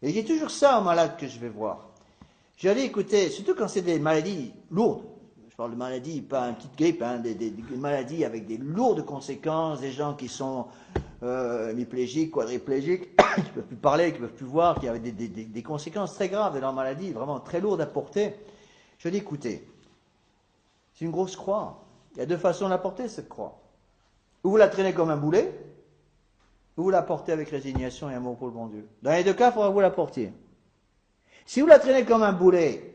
Et j'ai toujours ça aux malades que je vais voir. J'allais écouter, surtout quand c'est des maladies lourdes. Je parle de maladies, pas une petite grippe, des maladies avec des lourdes conséquences, des gens qui sont hémiplégiques, quadriplégiques, qui ne peuvent plus parler, qui ne peuvent plus voir, qui avaient des conséquences très graves de leur maladie, vraiment très lourdes à porter. Je dis, écoutez, c'est une grosse croix. Il y a deux façons de la porter, cette croix. Ou vous la traînez comme un boulet, ou vous la portez avec résignation et amour pour le bon Dieu. Dans les deux cas, il faudra que vous la portiez. Si vous la traînez comme un boulet,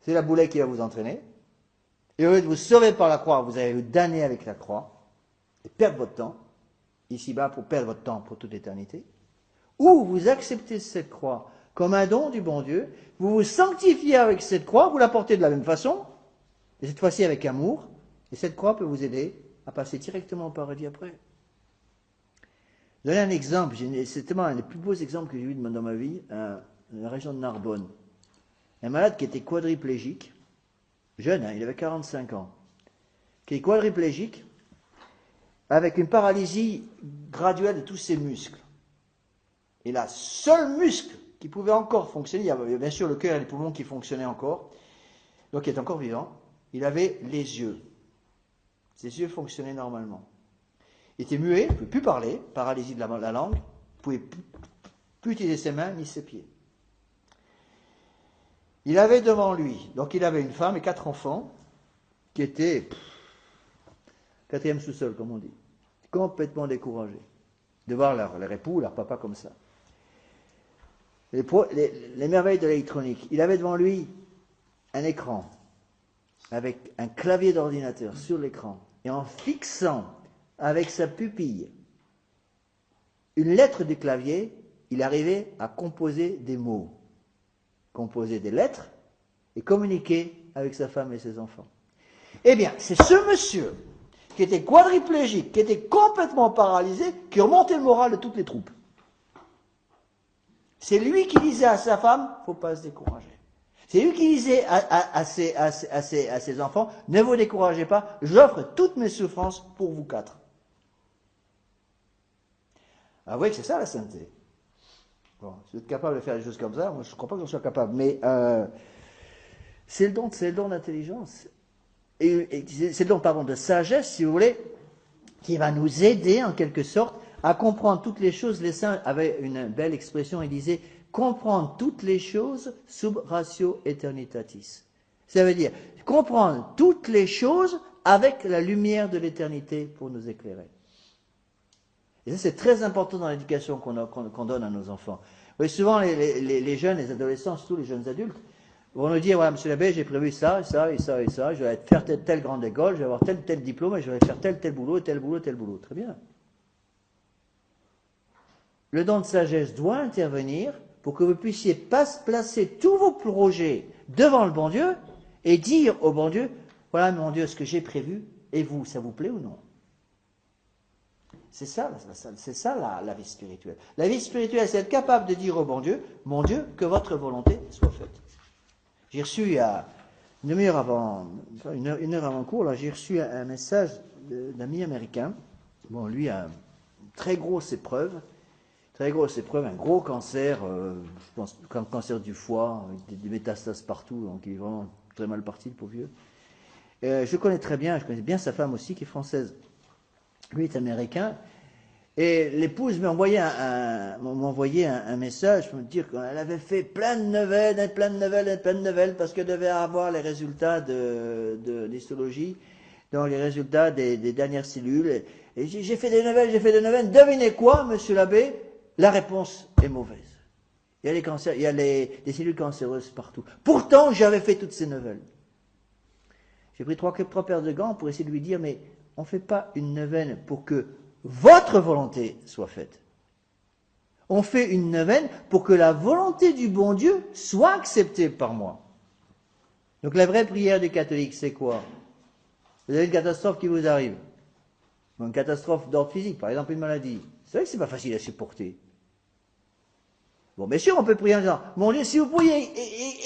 c'est la boulet qui va vous entraîner. Et au lieu de vous sauver par la croix, vous allez vous damner avec la croix et perdre votre temps, ici-bas, pour perdre votre temps pour toute l'éternité. Ou vous acceptez cette croix comme un don du bon Dieu, vous vous sanctifiez avec cette croix, vous la portez de la même façon, et cette fois-ci avec amour, et cette croix peut vous aider à passer directement au paradis après. Je vais donner un exemple, c'est tellement un des plus beaux exemples que j'ai eu dans ma vie, dans la région de Narbonne. Un malade qui était quadriplégique, jeune, il avait 45 ans, qui est quadriplégique, avec une paralysie graduelle de tous ses muscles. Et la seule muscle qui pouvait encore fonctionner, il y avait bien sûr le cœur et les poumons qui fonctionnaient encore, donc il est encore vivant, il avait les yeux. Ses yeux fonctionnaient normalement. Il était muet, il ne pouvait plus parler, paralysie de la langue, il ne pouvait plus utiliser ses mains ni ses pieds. Il avait devant lui, donc il avait une femme et 4 enfants, qui étaient quatrième sous-sol, comme on dit, complètement découragés de voir leur époux, leur papa comme ça. Les merveilles de l'électronique. Il avait devant lui un écran avec un clavier d'ordinateur sur l'écran. Et en fixant avec sa pupille une lettre du clavier, il arrivait à composer des mots, composer des lettres et communiquer avec sa femme et ses enfants. Eh bien, c'est ce monsieur qui était quadriplégique, qui était complètement paralysé, qui remontait le moral de toutes les troupes. C'est lui qui disait à sa femme, il ne faut pas se décourager. C'est lui qui disait à ses enfants, ne vous découragez pas, j'offre toutes mes souffrances pour vous quatre. Avouez que c'est ça la sainteté. Bon, si vous êtes capable de faire des choses comme ça, moi je ne crois pas que j'en sois capable, mais c'est le don d'intelligence. Et c'est le don, pardon, de sagesse, si vous voulez, qui va nous aider en quelque sorte à comprendre toutes les choses. Les saints avaient une belle expression, ils disaient comprendre toutes les choses sub ratio aeternitatis. Ça veut dire comprendre toutes les choses avec la lumière de l'éternité pour nous éclairer. Et ça, c'est très important dans l'éducation qu'on donne à nos enfants. Vous voyez, souvent, les jeunes, les adolescents, surtout les jeunes adultes, vont nous dire, voilà, monsieur l'abbé, j'ai prévu ça, ça et ça et ça, je vais faire telle grande école, je vais avoir tel diplôme, et je vais faire tel boulot, tel boulot, tel boulot. Très bien. Le don de sagesse doit intervenir pour que vous puissiez placer tous vos projets devant le bon Dieu et dire au bon Dieu, voilà mon Dieu, ce que j'ai prévu, et vous, ça vous plaît ou non? C'est ça la vie spirituelle. La vie spirituelle, c'est être capable de dire au bon Dieu, que votre volonté soit faite. J'ai reçu, il y a une heure avant le cours, là, j'ai reçu un message d'un ami américain. Bon, lui a une très grosse épreuve, un gros cancer, je pense, comme cancer du foie, avec des métastases partout, donc il est vraiment très mal parti, le pauvre vieux. Je connais bien sa femme aussi, qui est française. Lui est américain. Et l'épouse m'a envoyé un message pour me dire qu'elle avait fait plein de nouvelles, parce qu'elle devait avoir les résultats d'histologie, donc les résultats des dernières cellules. Et j'ai fait des nouvelles. Devinez quoi, monsieur l'abbé? La réponse est mauvaise. Il y a des cellules cancéreuses partout. Pourtant, j'avais fait toutes ces nouvelles. J'ai pris trois paires de gants pour essayer de lui dire, mais on ne fait pas une neuvaine pour que votre volonté soit faite. On fait une neuvaine pour que la volonté du bon Dieu soit acceptée par moi. Donc la vraie prière du catholique, c'est quoi? Vous avez une catastrophe qui vous arrive. Une catastrophe d'ordre physique, par exemple une maladie. C'est vrai que c'est pas facile à supporter. Bon, bien sûr, on peut prier en disant, mon Dieu, si vous pouviez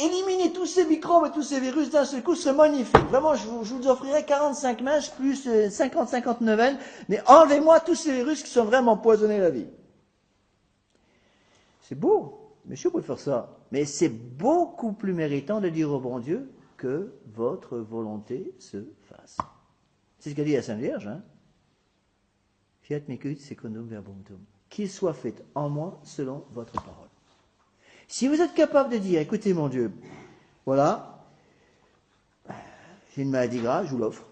éliminer tous ces microbes et tous ces virus d'un seul coup, ce serait magnifique. Vraiment, je vous offrirai 45 mèches plus 50 neuvaines, mais enlevez-moi tous ces virus qui sont vraiment empoisonnés la vie. C'est beau, monsieur, vous pouvez faire ça. Mais c'est beaucoup plus méritant de dire au bon Dieu que votre volonté se fasse. C'est ce qu'a dit la Sainte Vierge, hein. Fiat micut secundum verbum tuum. Qu'il soit fait en moi selon votre parole. Si vous êtes capable de dire, écoutez mon Dieu, voilà, j'ai une maladie grave, je vous l'offre.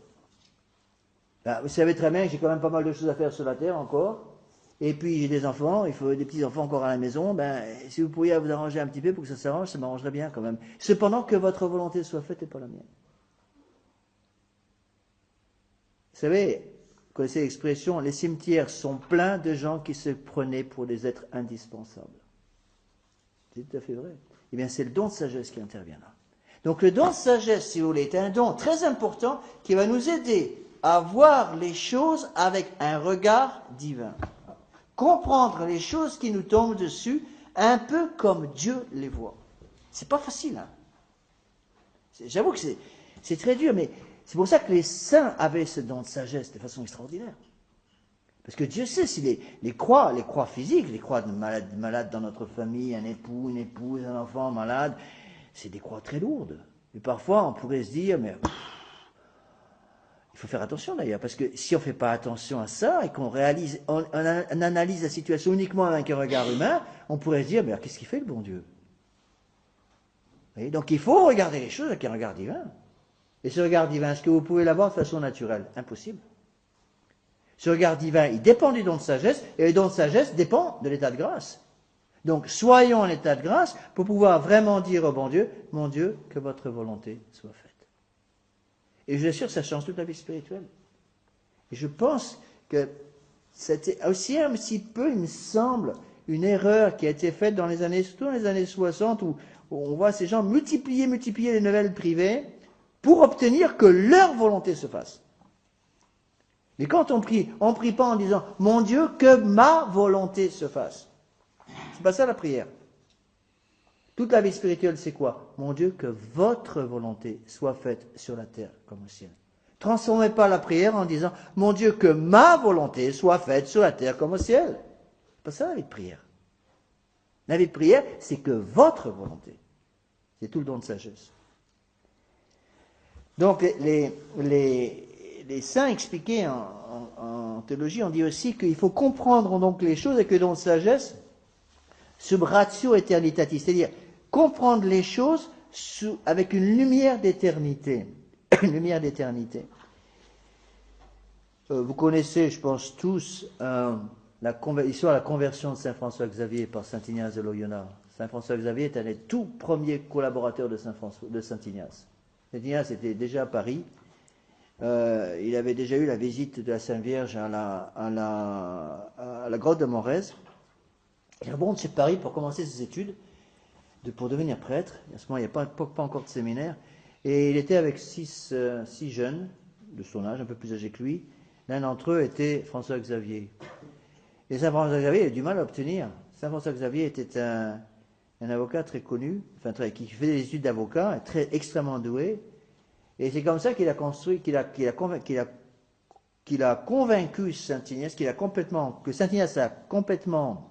Ben, vous savez très bien que j'ai quand même pas mal de choses à faire sur la terre encore. Et puis j'ai des enfants, il faut des petits-enfants encore à la maison. Ben, si vous pouviez vous arranger un petit peu pour que ça s'arrange, ça m'arrangerait bien quand même. Cependant que votre volonté soit faite et pas la mienne. Vous savez, vous connaissez l'expression, les cimetières sont pleins de gens qui se prenaient pour des êtres indispensables. C'est tout à fait vrai. Eh bien, c'est le don de sagesse qui intervient là. Donc, le don de sagesse, si vous voulez, est un don très important qui va nous aider à voir les choses avec un regard divin. Comprendre les choses qui nous tombent dessus un peu comme Dieu les voit. C'est pas facile, hein. J'avoue que c'est très dur, mais c'est pour ça que les saints avaient ce don de sagesse de façon extraordinaire. Parce que Dieu sait si les croix physiques, les croix de malades dans notre famille, un époux, une épouse, un enfant malade, c'est des croix très lourdes. Et parfois, on pourrait se dire, mais il faut faire attention d'ailleurs, parce que si on ne fait pas attention à ça et qu'on analyse la situation uniquement avec un regard humain, on pourrait se dire, mais alors, qu'est-ce qu'il fait le bon Dieu? Et donc il faut regarder les choses avec un regard divin. Et ce regard divin, est-ce que vous pouvez l'avoir de façon naturelle? Impossible. Ce regard divin, il dépend du don de sagesse, et le don de sagesse dépend de l'état de grâce. Donc, soyons en état de grâce pour pouvoir vraiment dire au bon Dieu, mon Dieu, que votre volonté soit faite. Et je vous assure, ça change toute la vie spirituelle. Et je pense que c'était aussi un petit peu, il me semble, une erreur qui a été faite dans les années, surtout dans les années 60, où on voit ces gens multiplier les nouvelles privées pour obtenir que leur volonté se fasse. Mais quand on prie pas en disant, mon Dieu, que ma volonté se fasse. C'est pas ça la prière. Toute la vie spirituelle, c'est quoi? Mon Dieu, que votre volonté soit faite sur la terre comme au ciel. Transformez pas la prière en disant, mon Dieu, que ma volonté soit faite sur la terre comme au ciel. C'est pas ça la vie de prière. La vie de prière, c'est que votre volonté. C'est tout le don de sagesse. Donc, les saints expliqués en théologie, on dit aussi qu'il faut comprendre donc les choses avec le don de sagesse, sub ratio aeternitatis, c'est-à-dire comprendre les choses avec une lumière d'éternité. Une lumière d'éternité. Vous connaissez, je pense tous, l'histoire de la conversion de Saint François Xavier par Saint Ignace de Loyola. Saint François Xavier est un des tout premiers collaborateurs de Saint Ignace. Saint Ignace était déjà à Paris. Il avait déjà eu la visite de la Sainte Vierge à la grotte de Morez. Il remonte sur Paris pour commencer ses études, pour devenir prêtre. À ce moment, il n'y a pas encore de séminaire. Et il était avec six jeunes de son âge, un peu plus âgés que lui. L'un d'entre eux était François Xavier. Et Saint François Xavier a du mal à obtenir. Saint François Xavier était un avocat très connu, qui faisait des études d'avocat, extrêmement doué. Et c'est comme ça qu'il a convaincu Saint Ignace, que Saint Ignace a complètement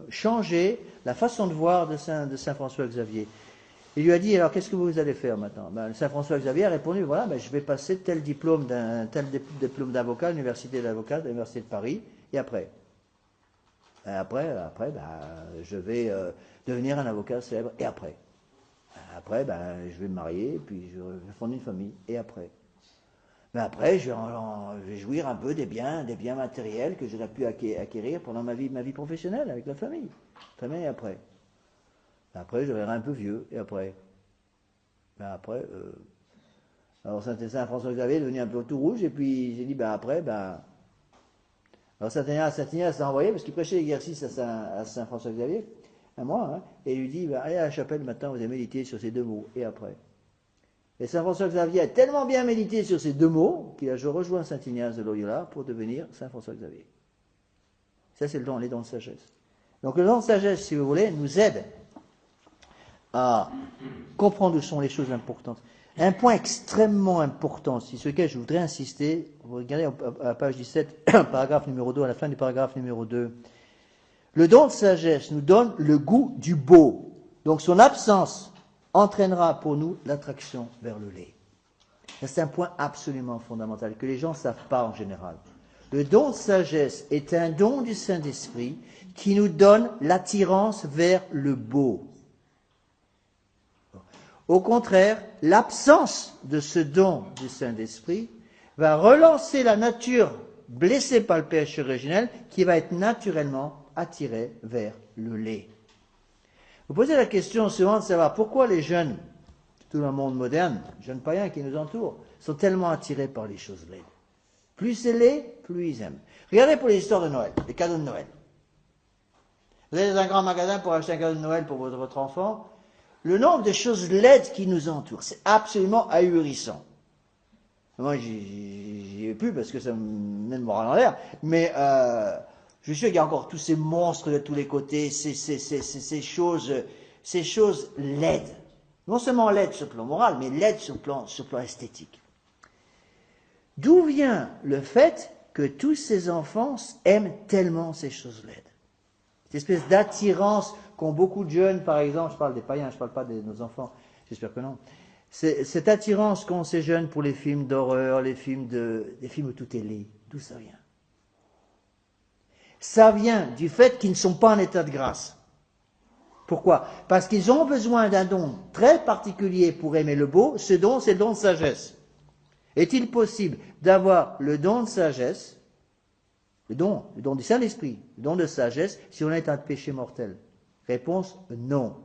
changé la façon de voir de Saint François Xavier. Il lui a dit, alors qu'est-ce que vous allez faire maintenant? Saint François Xavier a répondu, voilà, je vais passer tel diplôme d'avocat à l'université d'avocat de l'université de Paris, et après je vais devenir un avocat célèbre, et après, je vais me marier, puis je vais fonder une famille, et après. Mais après, je vais jouir un peu des biens matériels que j'aurais pu acquérir pendant ma vie professionnelle avec la famille. Et après. Après, je verrai un peu vieux, et après. Alors Saint François Xavier est devenu un peu tout rouge, et puis j'ai dit, alors Saint Ignace l'a envoyé, parce qu'il prêchait l'exercice à Saint François Xavier, à moi, et il lui dit, allez à la chapelle maintenant, vous allez méditer sur ces deux mots, et après. Et Saint François Xavier a tellement bien médité sur ces deux mots, qu'il a rejoint Saint Ignace de Loyola pour devenir Saint François Xavier. Ça, c'est les dons de sagesse. Donc le don de sagesse, si vous voulez, nous aide à comprendre où sont les choses importantes. Un point extrêmement important, sur lequel je voudrais insister, vous regardez à la page 17, paragraphe numéro 2, à la fin du paragraphe numéro 2. Le don de sagesse nous donne le goût du beau. Donc son absence entraînera pour nous l'attraction vers le laid. C'est un point absolument fondamental, que les gens ne savent pas en général. Le don de sagesse est un don du Saint-Esprit qui nous donne l'attirance vers le beau. Au contraire, l'absence de ce don du Saint-Esprit va relancer la nature blessée par le péché originel qui va être naturellement attirée vers le laid. Vous posez la question souvent de savoir pourquoi les jeunes, tout le monde moderne, jeunes païens qui nous entourent, sont tellement attirés par les choses laides. Plus c'est laid, plus ils aiment. Regardez pour les histoires de Noël, les cadeaux de Noël. Vous allez dans un grand magasin pour acheter un cadeau de Noël pour votre enfant. Le nombre de choses laides qui nous entourent, c'est absolument ahurissant. Moi, j'y vais plus parce que ça me met le moral en l'air, mais je suis sûr qu'il y a encore tous ces monstres de tous les côtés, ces choses laides. Non seulement laides sur le plan moral, mais laides sur le plan esthétique. D'où vient le fait que tous ces enfants aiment tellement ces choses laides? Cette espèce d'attirance qu'ont beaucoup de jeunes, par exemple, je parle des païens, je ne parle pas de nos enfants, j'espère que non. Cette attirance qu'ont ces jeunes pour les films d'horreur, les films où tout est laid, d'où ça vient? Ça vient du fait qu'ils ne sont pas en état de grâce. Pourquoi? Parce qu'ils ont besoin d'un don très particulier pour aimer le beau. Ce don, c'est le don de sagesse. Est-il possible d'avoir le don de sagesse Le don du Saint-Esprit, le don de sagesse, si on est un péché mortel. Réponse, non.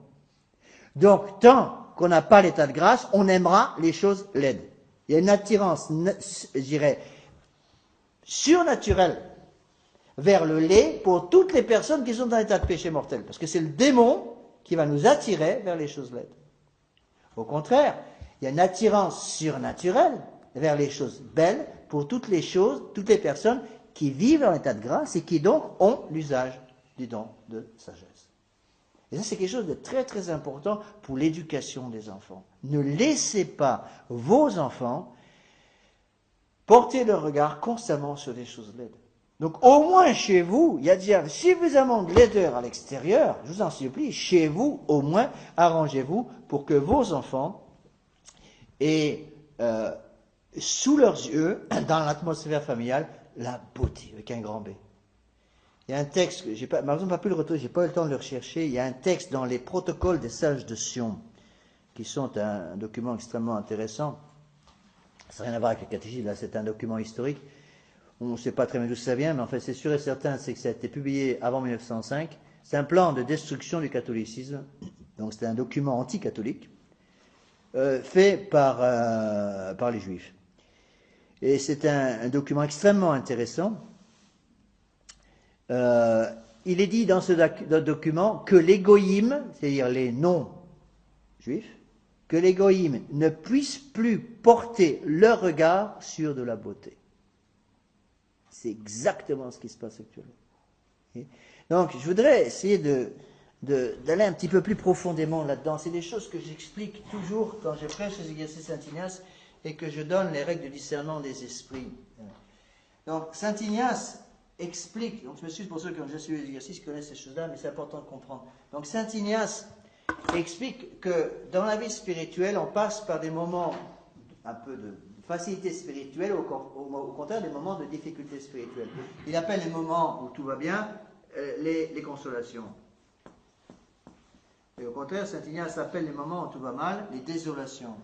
Donc, tant qu'on n'a pas l'état de grâce, on aimera les choses laides. Il y a une attirance, je dirais, surnaturelle vers le laid pour toutes les personnes qui sont dans l'état de péché mortel. Parce que c'est le démon qui va nous attirer vers les choses laides. Au contraire, il y a une attirance surnaturelle vers les choses belles pour toutes les choses, toutes les personnes qui vivent en état de grâce et qui donc ont l'usage du don de sagesse. Et ça, c'est quelque chose de très très important pour l'éducation des enfants. Ne laissez pas vos enfants porter leur regard constamment sur des choses laides. Donc au moins chez vous, il y a déjà suffisamment de laideur à l'extérieur, je vous en supplie, chez vous, au moins, arrangez-vous pour que vos enfants aient sous leurs yeux, dans l'atmosphère familiale, la beauté, avec un grand B. Il y a un texte, j'ai pas, malheureusement pas pu le retrouver, j'ai pas eu le temps de le rechercher, il y a un texte dans les protocoles des sages de Sion, qui sont un document extrêmement intéressant. Ça n'a rien à voir avec le catéchisme, là c'est un document historique. On ne sait pas très bien d'où ça vient, mais en fait c'est sûr et certain, c'est que ça a été publié avant 1905. C'est un plan de destruction du catholicisme, donc c'est un document anti-catholique, fait par les juifs. Et c'est un document extrêmement intéressant. Il est dit dans ce document que les goïms, c'est-à-dire les non-juifs, que les goïms ne puissent plus porter leur regard sur de la beauté. C'est exactement ce qui se passe actuellement. Donc, je voudrais essayer d'aller un petit peu plus profondément là-dedans. C'est des choses que j'explique toujours quand je prêche les exercices Saint-Ignace et que je donne les règles de discernement des esprits. Donc, Saint-Ignace explique, donc je m'excuse pour ceux qui ont déjà suivi les exercices, qui connaissent ces choses-là, mais c'est important de comprendre. Donc, Saint-Ignace explique que dans la vie spirituelle, on passe par des moments un peu de facilité spirituelle, au contraire des moments de difficulté spirituelle. Il appelle les moments où tout va bien les consolations. Et au contraire, Saint Ignace appelle les moments où tout va mal les désolations.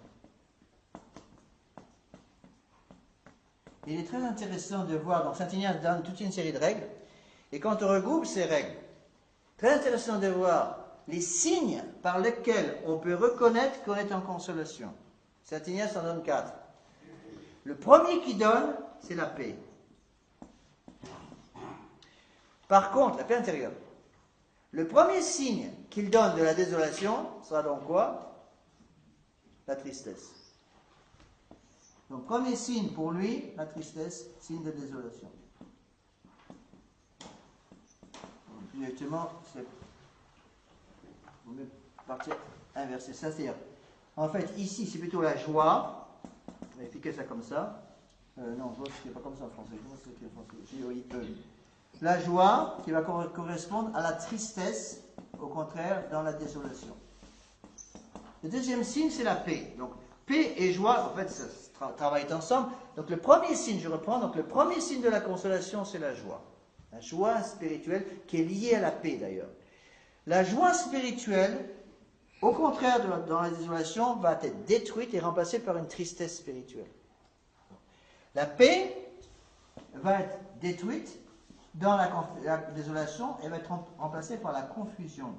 Il est très intéressant de voir, donc Saint Ignace donne toute une série de règles, et quand on regroupe ces règles, très intéressant de voir les signes par lesquels on peut reconnaître qu'on est en consolation. Saint Ignace en donne 4. Le premier qui donne, c'est la paix. Par contre, la paix intérieure. Le premier signe qu'il donne de la désolation sera donc quoi? La tristesse. Donc, premier signe pour lui, la tristesse, signe de désolation. Directement, c'est vaut mieux partir inversé. Ça, c'est-à-dire, en fait, ici, c'est plutôt la joie. On va expliquer ça comme ça. Non, c'est pas comme ça en français. Comment c'est écrit en français? La joie qui va correspondre à la tristesse, au contraire, dans la désolation. Le deuxième signe, c'est la paix. Donc, paix et joie, en fait, ça travaillent ensemble. Donc, le premier signe, je reprends, donc le premier signe de la consolation, c'est la joie. La joie spirituelle qui est liée à la paix, d'ailleurs. La joie spirituelle, au contraire, dans la désolation, va être détruite et remplacée par une tristesse spirituelle. La paix va être détruite dans la désolation et va être remplacée par la confusion.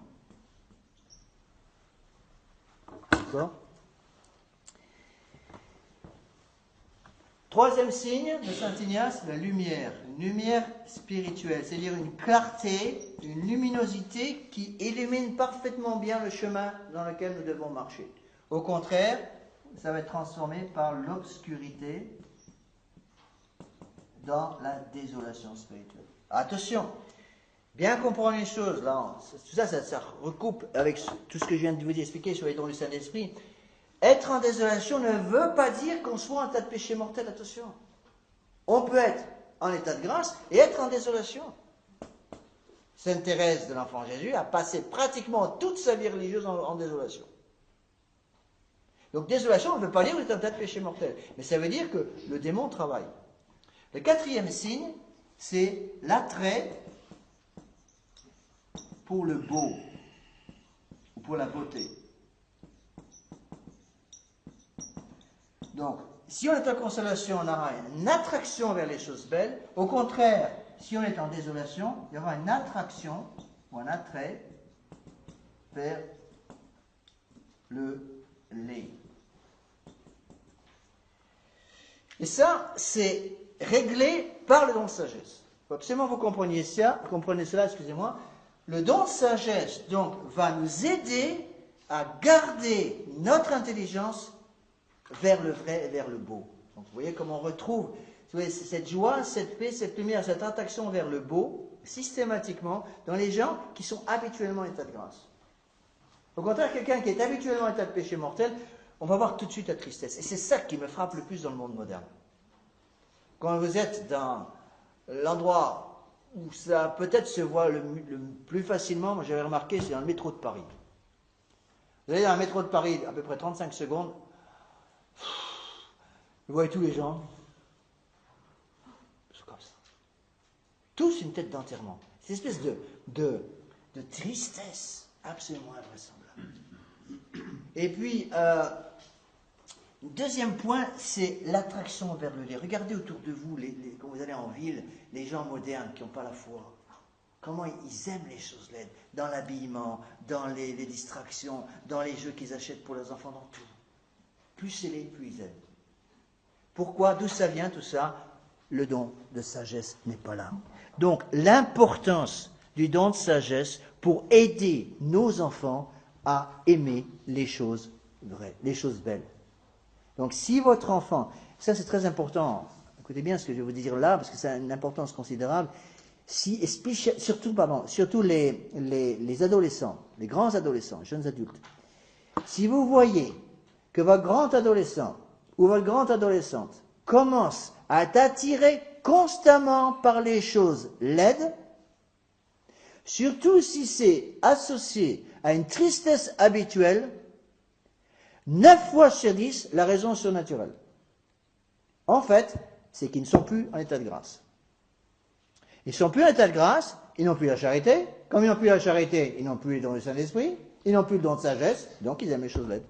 D'accord? Troisième signe de Saint Ignace, la lumière. Une lumière spirituelle, c'est-à-dire une clarté, une luminosité qui illumine parfaitement bien le chemin dans lequel nous devons marcher. Au contraire, ça va être transformé par l'obscurité dans la désolation spirituelle. Attention, bien comprendre les choses, là, tout ça, ça recoupe avec tout ce que je viens de vous expliquer sur les dons du Saint-Esprit. Être en désolation ne veut pas dire qu'on soit en état de péché mortel, attention. On peut être en état de grâce et être en désolation. Sainte Thérèse de l'Enfant Jésus a passé pratiquement toute sa vie religieuse en désolation. Donc désolation ne veut pas dire qu'on est en état de péché mortel, mais ça veut dire que le démon travaille. Le quatrième signe, c'est l'attrait pour le beau, ou pour la beauté. Donc, si on est en consolation, on aura une attraction vers les choses belles. Au contraire, si on est en désolation, il y aura une attraction ou un attrait vers le lait. Et ça, c'est réglé par le don de sagesse. Il faut absolument vous comprenez cela, excusez-moi. Le don de sagesse, donc, va nous aider à garder notre intelligence vers le vrai et vers le beau. Donc, vous voyez comment on retrouve cette joie, cette paix, cette lumière, cette attraction vers le beau, systématiquement, dans les gens qui sont habituellement en état de grâce. Au contraire, quelqu'un qui est habituellement en état de péché mortel, on va voir tout de suite la tristesse. Et c'est ça qui me frappe le plus dans le monde moderne. Quand vous êtes dans l'endroit où ça peut-être se voit le plus facilement, moi j'avais remarqué, c'est dans le métro de Paris. Vous allez dans le métro de Paris, à peu près 35 secondes, vous voyez tous les gens, c'est comme ça. Tous une tête d'enterrement. C'est une espèce de tristesse absolument invraisemblable. Et puis, deuxième point, c'est l'attraction vers le lait. Regardez autour de vous, quand vous allez en ville, les gens modernes qui n'ont pas la foi. Comment ils aiment les choses laides, dans l'habillement, dans les distractions, dans les jeux qu'ils achètent pour leurs enfants, dans tout. Plus c'est laid, plus ils aiment. Pourquoi? D'où ça vient tout ça? Le don de sagesse n'est pas là. Donc, l'importance du don de sagesse pour aider nos enfants à aimer les choses vraies, les choses belles. Donc, si votre enfant, ça c'est très important, écoutez bien ce que je vais vous dire là, parce que ça a une importance considérable, surtout les adolescents, les grands adolescents, jeunes adultes, si vous voyez que votre grand adolescent ou votre grande adolescente commence à être attiré constamment par les choses laides, surtout si c'est associé à une tristesse habituelle, 9 fois sur 10, la raison est surnaturelle. En fait, c'est qu'ils ne sont plus en état de grâce. Ils ne sont plus en état de grâce, ils n'ont plus la charité. Comme ils n'ont plus la charité, ils n'ont plus le don du Saint-Esprit, ils n'ont plus le don de sagesse, donc ils aiment les choses laides.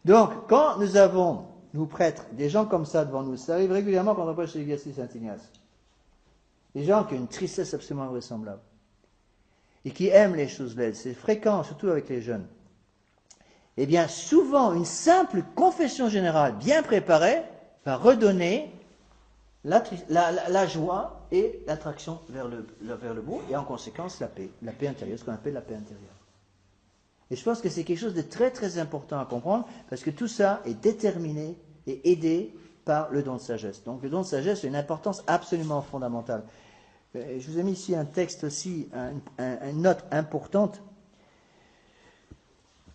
Donc, quand nous avons, nous prêtres, des gens comme ça devant nous, ça arrive régulièrement quand on prêche chez l'exercice Saint-Ignace. Des gens qui ont une tristesse absolument invraisemblable et qui aiment les choses laides, c'est fréquent, surtout avec les jeunes. Eh bien, souvent, une simple confession générale bien préparée va redonner la joie et l'attraction vers le beau, et en conséquence la paix intérieure, ce qu'on appelle la paix intérieure. Et je pense que c'est quelque chose de très très important à comprendre, parce que tout ça est déterminé et aidé par le don de sagesse. Donc le don de sagesse a une importance absolument fondamentale. Je vous ai mis ici un texte aussi, une note importante.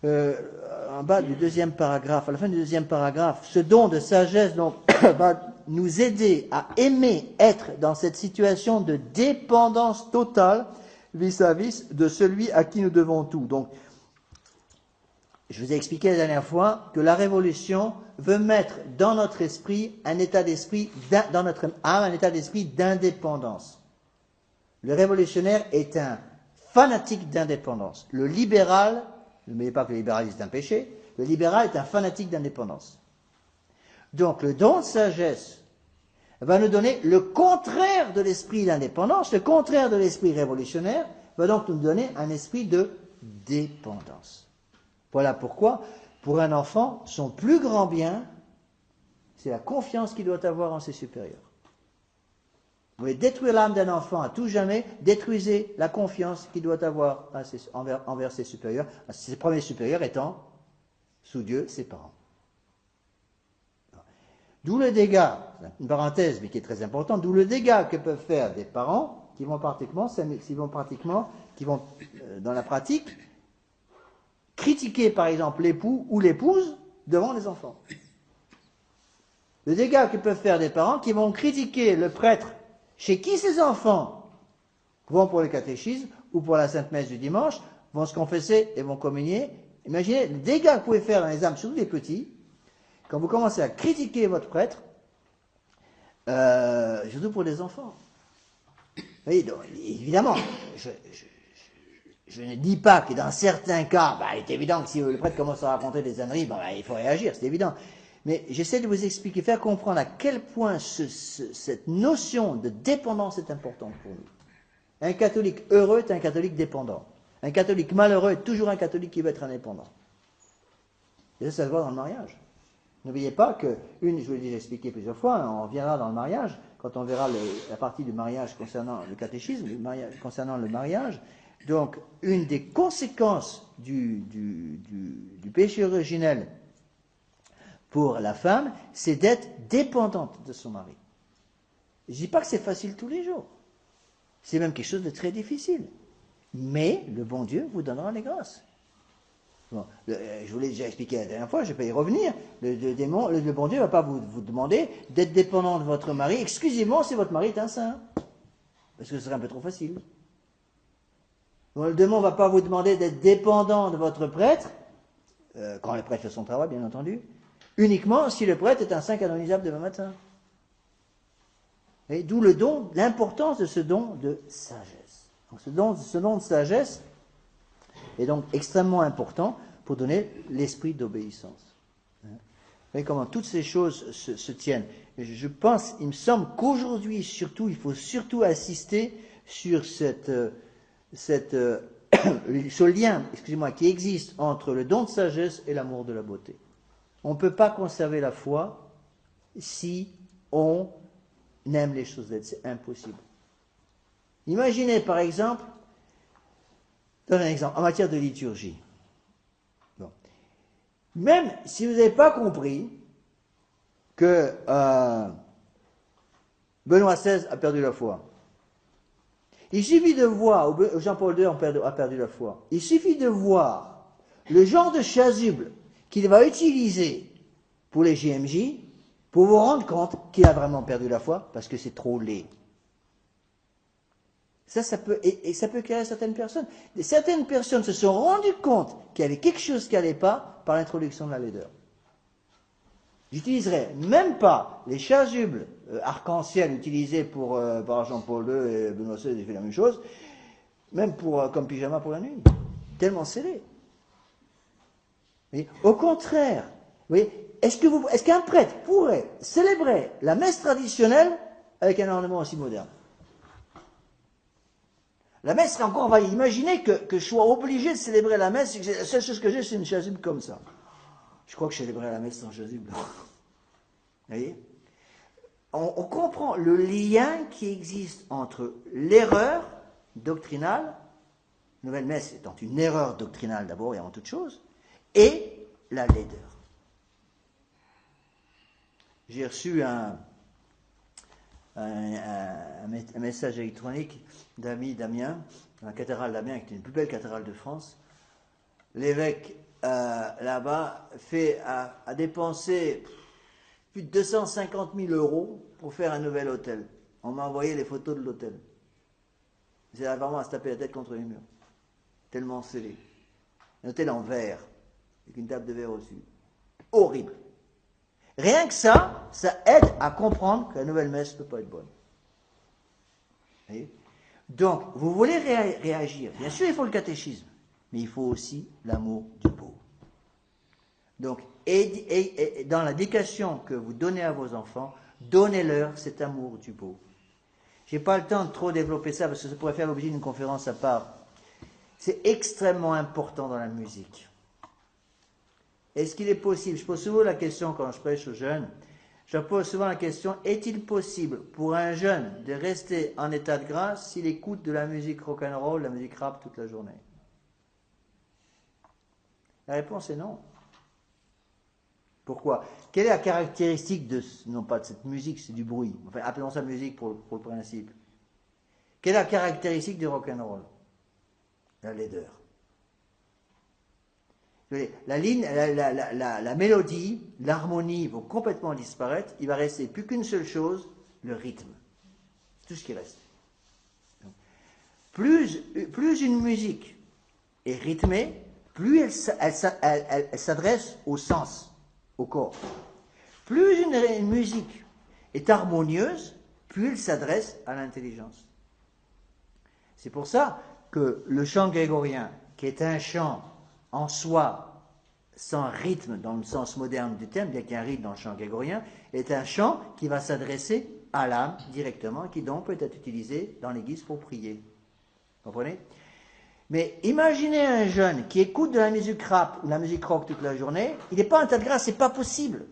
En bas du deuxième paragraphe, à la fin du deuxième paragraphe, ce don de sagesse donc, va nous aider à aimer être dans cette situation de dépendance totale vis-à-vis de celui à qui nous devons tout. Donc, je vous ai expliqué la dernière fois que la révolution veut mettre dans notre esprit un état d'esprit, dans notre âme, un état d'esprit d'indépendance. Le révolutionnaire est un fanatique d'indépendance. Le libéral, n'oubliez pas que le libéralisme est un péché, le libéral est un fanatique d'indépendance. Donc le don de sagesse va nous donner le contraire de l'esprit d'indépendance, le contraire de l'esprit révolutionnaire, va donc nous donner un esprit de dépendance. Voilà pourquoi, pour un enfant, son plus grand bien, c'est la confiance qu'il doit avoir en ses supérieurs. Vous voulez détruire l'âme d'un enfant à tout jamais, détruisez la confiance qu'il doit avoir envers ses supérieurs, ses premiers supérieurs étant, sous Dieu, ses parents. D'où le dégât, une parenthèse mais qui est très importante, d'où le dégât que peuvent faire des parents qui vont dans la pratique, critiquer par exemple l'époux ou l'épouse devant les enfants. Le dégât que peuvent faire des parents qui vont critiquer le prêtre chez qui ces enfants vont pour le catéchisme ou pour la Sainte Messe du dimanche, vont se confesser et vont communier. Imaginez le dégât que vous pouvez faire dans les âmes, surtout les petits, quand vous commencez à critiquer votre prêtre, surtout pour les enfants. Oui, donc, évidemment, je ne dis pas que dans certains cas, il est évident que si le prêtre commence à raconter des âneries, il faut réagir, c'est évident. Mais j'essaie de vous expliquer, faire comprendre à quel point cette notion de dépendance est importante pour nous. Un catholique heureux est un catholique dépendant. Un catholique malheureux est toujours un catholique qui veut être indépendant. Et ça se voit dans le mariage. N'oubliez pas que, je vous l'ai déjà expliqué plusieurs fois, on reviendra dans le mariage, quand on verra la partie du mariage concernant le catéchisme, concernant le mariage. Donc, une des conséquences du péché originel pour la femme, c'est d'être dépendante de son mari. Je ne dis pas que c'est facile tous les jours. C'est même quelque chose de très difficile. Mais le bon Dieu vous donnera les grâces. Bon, je vous l'ai déjà expliqué la dernière fois, je ne vais pas y revenir. Le bon Dieu ne va pas vous demander d'être dépendant de votre mari exclusivement si votre mari est un saint. Parce que ce serait un peu trop facile. Bon, le démon ne va pas vous demander d'être dépendant de votre prêtre, quand le prêtre fait son travail, bien entendu, uniquement si le prêtre est un saint canonisable demain matin. Et d'où l'importance de ce don de sagesse. Donc, ce don de sagesse est donc extrêmement important pour donner l'esprit d'obéissance. Vous voyez comment toutes ces choses se tiennent. Et je pense, il me semble qu'aujourd'hui, surtout, il faut surtout insister sur ce lien, qui existe entre le don de sagesse et l'amour de la beauté. On ne peut pas conserver la foi si on aime les choses d'être, c'est impossible. Imaginez par exemple, je donne un exemple, en matière de liturgie. Bon. Même si vous n'avez pas compris que Benoît XVI a perdu la foi, il suffit de voir, ou Jean-Paul II a perdu la foi, il suffit de voir le genre de chasuble qu'il va utiliser pour les JMJ pour vous rendre compte qu'il a vraiment perdu la foi parce que c'est trop laid. Ça peut éclairer certaines personnes. Certaines personnes se sont rendues compte qu'il y avait quelque chose qui n'allait pas par l'introduction de la laideur. J'utiliserai même pas les chasubles arc-en-ciel utilisés par Jean-Paul II et Benoît XVI, ils ont fait la même chose, même comme pyjama pour la nuit. Tellement scellé. Mais au contraire, vous voyez, est-ce qu'un prêtre pourrait célébrer la messe traditionnelle avec un ornement aussi moderne? La messe serait encore envahie. Imaginez que je sois obligé de célébrer la messe et que la seule chose que j'ai, c'est une chasuble comme ça. Je crois que je célébrerai la messe sans chasuble. Vous voyez? On comprend le lien qui existe entre l'erreur doctrinale, nouvelle messe étant une erreur doctrinale d'abord et avant toute chose, et la laideur. J'ai reçu un message électronique d'ami Damien, dans la cathédrale d'Amiens, qui est une plus belle cathédrale de France. L'évêque là-bas a dépensé plus de 250 000 € pour faire un nouvel hôtel. On m'a envoyé les photos de l'hôtel. C'est vraiment à se taper la tête contre les murs. Tellement scellé. Un hôtel en verre, avec une table de verre au-dessus. Horrible. Rien que ça aide à comprendre que la nouvelle messe ne peut pas être bonne. Vous voyez? Donc, vous voulez réagir. Bien sûr, il faut le catéchisme, mais il faut aussi l'amour du beau. Donc, et dans l'éducation que vous donnez à vos enfants, donnez-leur cet amour du beau. Je n'ai pas le temps de trop développer ça, parce que ça pourrait faire l'objet d'une conférence à part. C'est extrêmement important dans la musique. Est-ce qu'il est possible, je pose souvent la question quand je prêche aux jeunes, je pose souvent la question, est-il possible pour un jeune de rester en état de grâce s'il écoute de la musique rock'n'roll, la musique rap toute la journée? La réponse est non. Pourquoi? Quelle est la caractéristique non pas de cette musique, c'est du bruit, enfin appelons ça musique pour le principe. Quelle est la caractéristique du rock'n'roll? La laideur. La mélodie, l'harmonie vont complètement disparaître, il va rester plus qu'une seule chose, le rythme. C'est tout ce qui reste. Donc, plus une musique est rythmée, plus elle s'adresse au sens, au corps. Plus une musique est harmonieuse, plus elle s'adresse à l'intelligence. C'est pour ça que le chant grégorien, qui est un chant en soi sans rythme dans le sens moderne du terme, bien qu'il y ait un rythme dans le chant grégorien, est un chant qui va s'adresser à l'âme directement, qui donc peut être utilisé dans l'église pour prier. Vous comprenez? Mais imaginez un jeune qui écoute de la musique rap ou de la musique rock toute la journée, il n'est pas en état de grâce, c'est pas possible.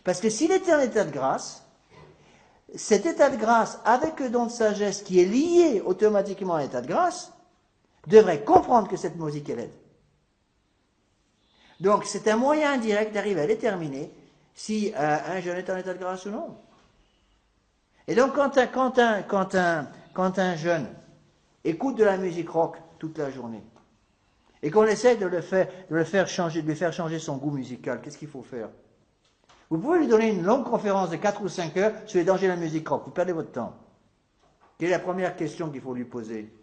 Parce que s'il était en état de grâce, cet état de grâce, avec le don de sagesse qui est lié automatiquement à l'état de grâce, devrait comprendre que cette musique est laide. Donc c'est un moyen indirect d'arriver à déterminer si un jeune est en état de grâce ou non. Et donc quand un jeune écoute de la musique rock toute la journée, et qu'on essaie de lui faire changer son goût musical, qu'est-ce qu'il faut faire? Vous pouvez lui donner une longue conférence de 4 ou 5 heures sur les dangers de la musique rock, vous perdez votre temps. Quelle est la première question qu'il faut lui poser?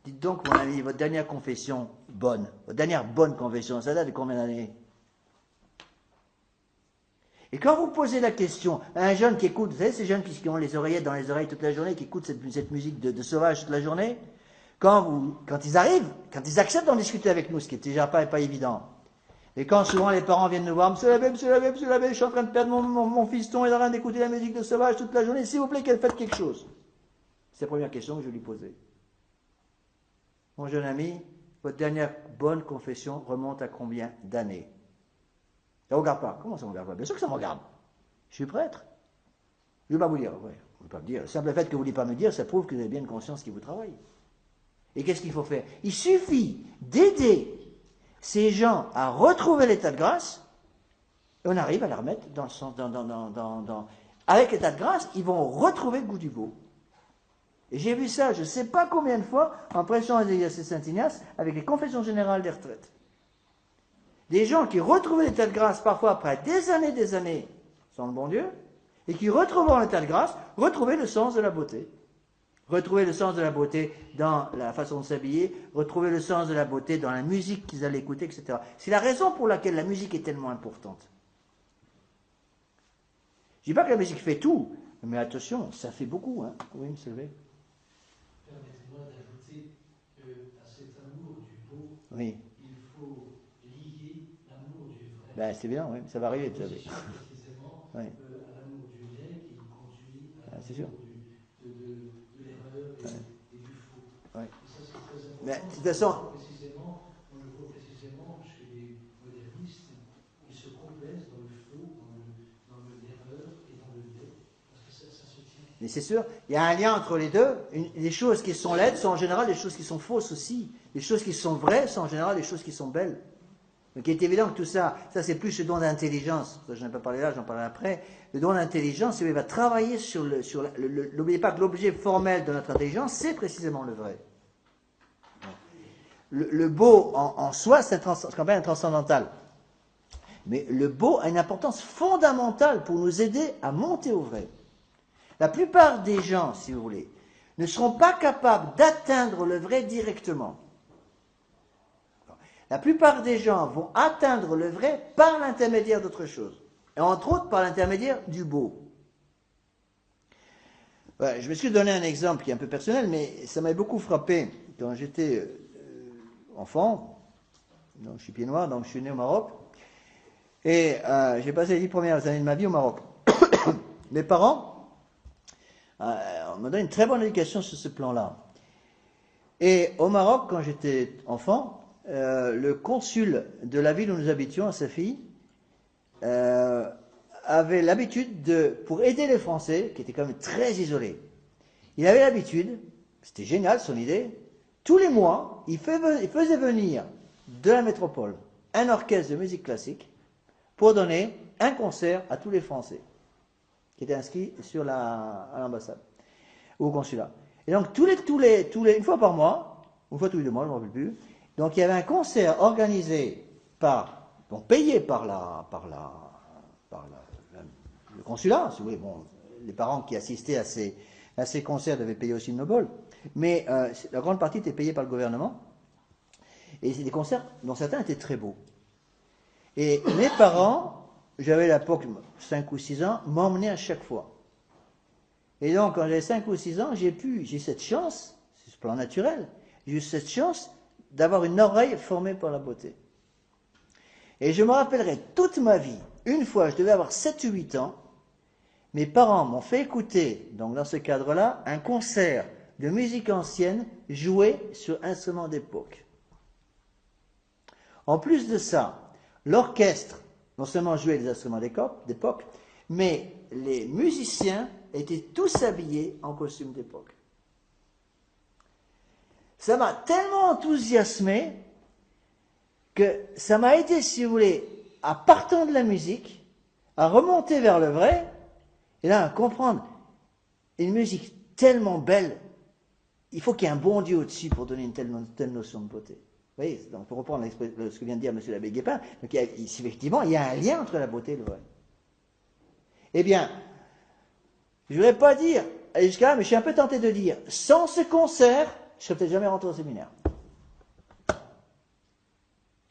Dites donc, mon ami, votre dernière confession bonne, votre dernière bonne confession, ça date de combien d'années? Et quand vous posez la question à un jeune qui écoute, vous savez ces jeunes qui ont les oreillettes dans les oreilles toute la journée, qui écoutent cette musique de sauvage toute la journée, quand ils arrivent, quand ils acceptent d'en discuter avec nous, ce qui n'est déjà pas évident, et quand souvent les parents viennent nous voir, monsieur l'abbé, je suis en train de perdre mon fiston, il est en train d'écouter la musique de sauvage toute la journée, s'il vous plaît, qu'elle fasse quelque chose. C'est la première question que je lui posais. Mon jeune ami, votre dernière bonne confession remonte à combien d'années? Ça ne regarde pas. Comment ça ne regarde pas? Bien sûr que ça me regarde. Je suis prêtre. Je ne vais pas vous dire. Ouais, je ne vais pas me dire. Le simple fait que vous ne voulez pas me dire, ça prouve que vous avez bien une conscience qui vous travaille. Et qu'est-ce qu'il faut faire? Il suffit d'aider ces gens à retrouver l'état de grâce, et on arrive à les remettre dans le sens. Avec l'état de grâce, ils vont retrouver le goût du beau. Et j'ai vu ça, je ne sais pas combien de fois, en prêchant à l'exercice Saint-Ignace, avec les confessions générales des retraites. Des gens qui retrouvaient l'état de grâce, parfois après des années, sans le bon Dieu, et qui, retrouvant l'état de grâce, retrouvaient le sens de la beauté. Retrouver le sens de la beauté dans la façon de s'habiller, retrouver le sens de la beauté dans la musique qu'ils allaient écouter, etc. C'est la raison pour laquelle la musique est tellement importante. Je ne dis pas que la musique fait tout, mais attention, ça fait beaucoup. Hein. Oui, M. Levé. Permettez-moi d'ajouter qu'à cet amour du beau, oui. Il faut lier l'amour du vrai. Ben, c'est bien, oui, ça va arriver, tu savez. Précisément oui. À l'amour du vrai qui conduit à l'amour de l'erreur et du faux. Oui. Et ça, c'est très important. Mais, de toute façon, on le voit précisément chez les modernistes, ils se complaisent dans le faux, dans l'erreur et dans le vrai. Parce que ça se tient. Mais c'est sûr, il y a un lien entre les deux. Les choses qui sont laides sont en général des choses qui sont fausses aussi. Les choses qui sont vraies sont en général des choses qui sont belles. Donc il est évident que tout ça c'est plus le don d'intelligence. Je n'en ai pas parlé là, j'en parlerai après. Le don d'intelligence, il va travailler sur n'oubliez pas que l'objet formel de notre intelligence, c'est précisément le vrai. Le beau en soi, c'est ce qu'on appelle un transcendantal. Mais le beau a une importance fondamentale pour nous aider à monter au vrai. La plupart des gens, si vous voulez, ne seront pas capables d'atteindre le vrai directement. La plupart des gens vont atteindre le vrai par l'intermédiaire d'autre chose. Et entre autres par l'intermédiaire du beau. Ouais, je me suis donné un exemple qui est un peu personnel, mais ça m'a beaucoup frappé quand j'étais enfant. Donc, je suis pied noir, donc je suis né au Maroc. Et j'ai passé les 10 premières années de ma vie au Maroc. Mes parents m'ont donné une très bonne éducation sur ce plan-là. Et au Maroc, quand j'étais enfant, le consul de la ville où nous habitions, à Safi, avait l'habitude pour aider les Français, qui étaient quand même très isolés, il avait l'habitude, c'était génial son idée, tous les mois, il faisait venir de la métropole un orchestre de musique classique pour donner un concert à tous les Français qui étaient inscrits à l'ambassade ou au consulat. Et donc une fois par mois, une fois tous les 2 mois, je ne me rappelle plus, donc il y avait un concert organisé payé par le consulat, si vous voulez. Bon, les parents qui assistaient à ces concerts devaient payer aussi le bol, mais la grande partie était payée par le gouvernement. Et c'est des concerts dont certains étaient très beaux. Et mes parents, j'avais à l'époque 5 ou 6 ans, m'emmenaient à chaque fois. Et donc, quand j'avais 5 ou 6 ans, j'ai cette chance, c'est ce plan naturel, j'ai eu cette chance d'avoir une oreille formée par la beauté. Et je me rappellerai toute ma vie, une fois, je devais avoir 7 ou 8 ans, mes parents m'ont fait écouter, donc dans ce cadre-là, un concert de musique ancienne joué sur instruments d'époque. En plus de ça, l'orchestre non seulement jouait des instruments d'époque, mais les musiciens étaient tous habillés en costume d'époque. Ça m'a tellement enthousiasmé que ça m'a aidé, si vous voulez, à partant de la musique, à remonter vers le vrai, et là, à comprendre une musique tellement belle, il faut qu'il y ait un bon Dieu au-dessus pour donner une telle notion de beauté. Vous voyez, donc pour reprendre ce que vient de dire M. l'abbé Guépin, donc effectivement, il y a un lien entre la beauté et le vrai. Eh bien, je ne voudrais pas dire, aller jusqu'à là, mais je suis un peu tenté de dire, sans ce concert, je ne serais peut-être jamais rentré au séminaire.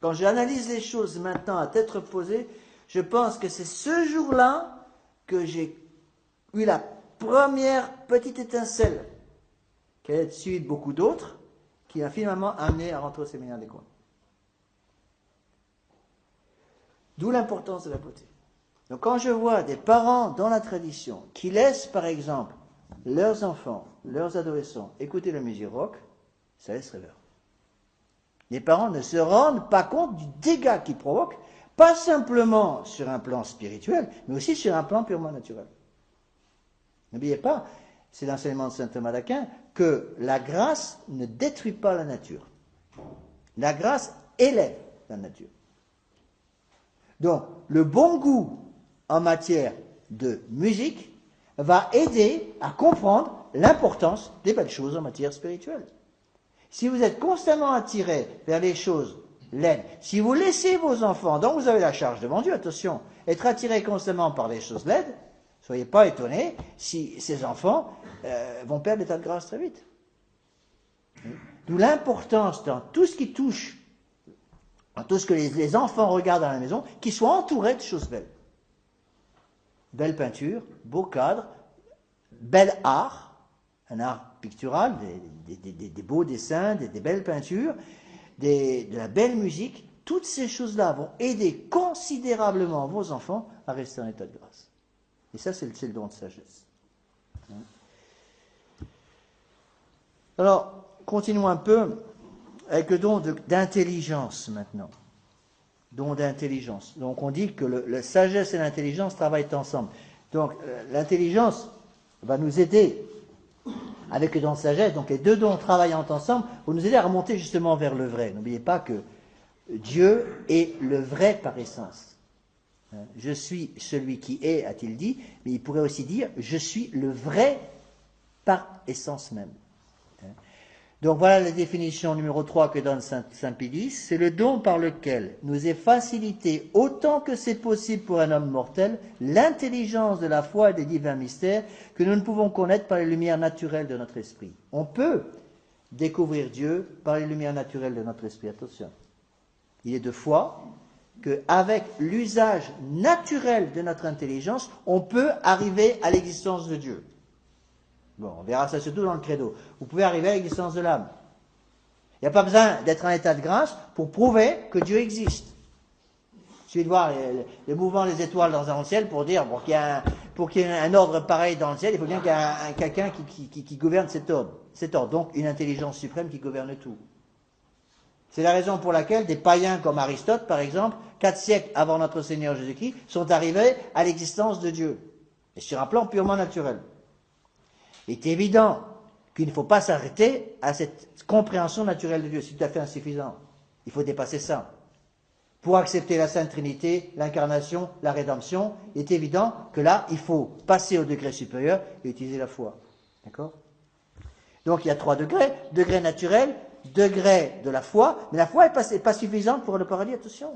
Quand j'analyse les choses maintenant à tête reposée, je pense que c'est ce jour-là que j'ai eu la première petite étincelle, qui allait être suivie de beaucoup d'autres, qui m'a finalement amené à rentrer au séminaire des Cônes. D'où l'importance de la beauté. Donc quand je vois des parents dans la tradition qui laissent par exemple leurs enfants, leurs adolescents écouter la musique rock, ça laisse rêveur. Les parents ne se rendent pas compte du dégât qu'ils provoquent, pas simplement sur un plan spirituel, mais aussi sur un plan purement naturel. N'oubliez pas, c'est l'enseignement de saint Thomas d'Aquin, que la grâce ne détruit pas la nature. La grâce élève la nature. Donc, le bon goût en matière de musique va aider à comprendre l'importance des belles choses en matière spirituelle. Si vous êtes constamment attiré vers les choses laides, si vous laissez vos enfants, dont vous avez la charge devant Dieu, attention, être attirés constamment par les choses laides, soyez pas étonnés si ces enfants vont perdre l'état de grâce très vite. D'où l'importance dans tout ce qui touche, dans tout ce que les enfants regardent à la maison, qu'ils soient entourés de choses belles. Belle peinture, beau cadre, bel art, un art pictural, des beaux dessins, des belles peintures, de la belle musique. Toutes ces choses-là vont aider considérablement vos enfants à rester en état de grâce. Et ça, c'est le don de sagesse. Alors, continuons un peu avec le don d'intelligence maintenant. Don d'intelligence. Donc on dit que la sagesse et l'intelligence travaillent ensemble. Donc l'intelligence va nous aider avec le don de sagesse. Donc les deux dons travaillant ensemble vont nous aider à remonter justement vers le vrai. N'oubliez pas que Dieu est le vrai par essence. Je suis celui qui est, a-t-il dit, mais il pourrait aussi dire je suis le vrai par essence même. Donc voilà la définition numéro 3 que donne Saint Pilice. C'est le don par lequel nous est facilité, autant que c'est possible pour un homme mortel, l'intelligence de la foi et des divins mystères que nous ne pouvons connaître par les lumières naturelles de notre esprit. On peut découvrir Dieu par les lumières naturelles de notre esprit. Attention. Il est de foi qu'avec l'usage naturel de notre intelligence, on peut arriver à l'existence de Dieu. Bon, on verra ça surtout dans le credo. Vous pouvez arriver à l'existence de l'âme. Il n'y a pas besoin d'être en état de grâce pour prouver que Dieu existe. Il suffit de voir les mouvements des étoiles dans un ciel pour dire, pour qu'il y ait un ordre pareil dans le ciel, il faut bien qu'il y ait quelqu'un qui gouverne cet ordre. Donc une intelligence suprême qui gouverne tout. C'est la raison pour laquelle des païens comme Aristote, par exemple, 4 siècles avant notre Seigneur Jésus-Christ, sont arrivés à l'existence de Dieu. Et sur un plan purement naturel. Il est évident qu'il ne faut pas s'arrêter à cette compréhension naturelle de Dieu. C'est tout à fait insuffisant. Il faut dépasser ça. Pour accepter la Sainte Trinité, l'incarnation, la rédemption, il est évident que là, il faut passer au degré supérieur et utiliser la foi. D'accord ? Donc il y a 3 degrés. Degré naturel, degré de la foi. Mais la foi n'est pas suffisante pour le paradis, attention.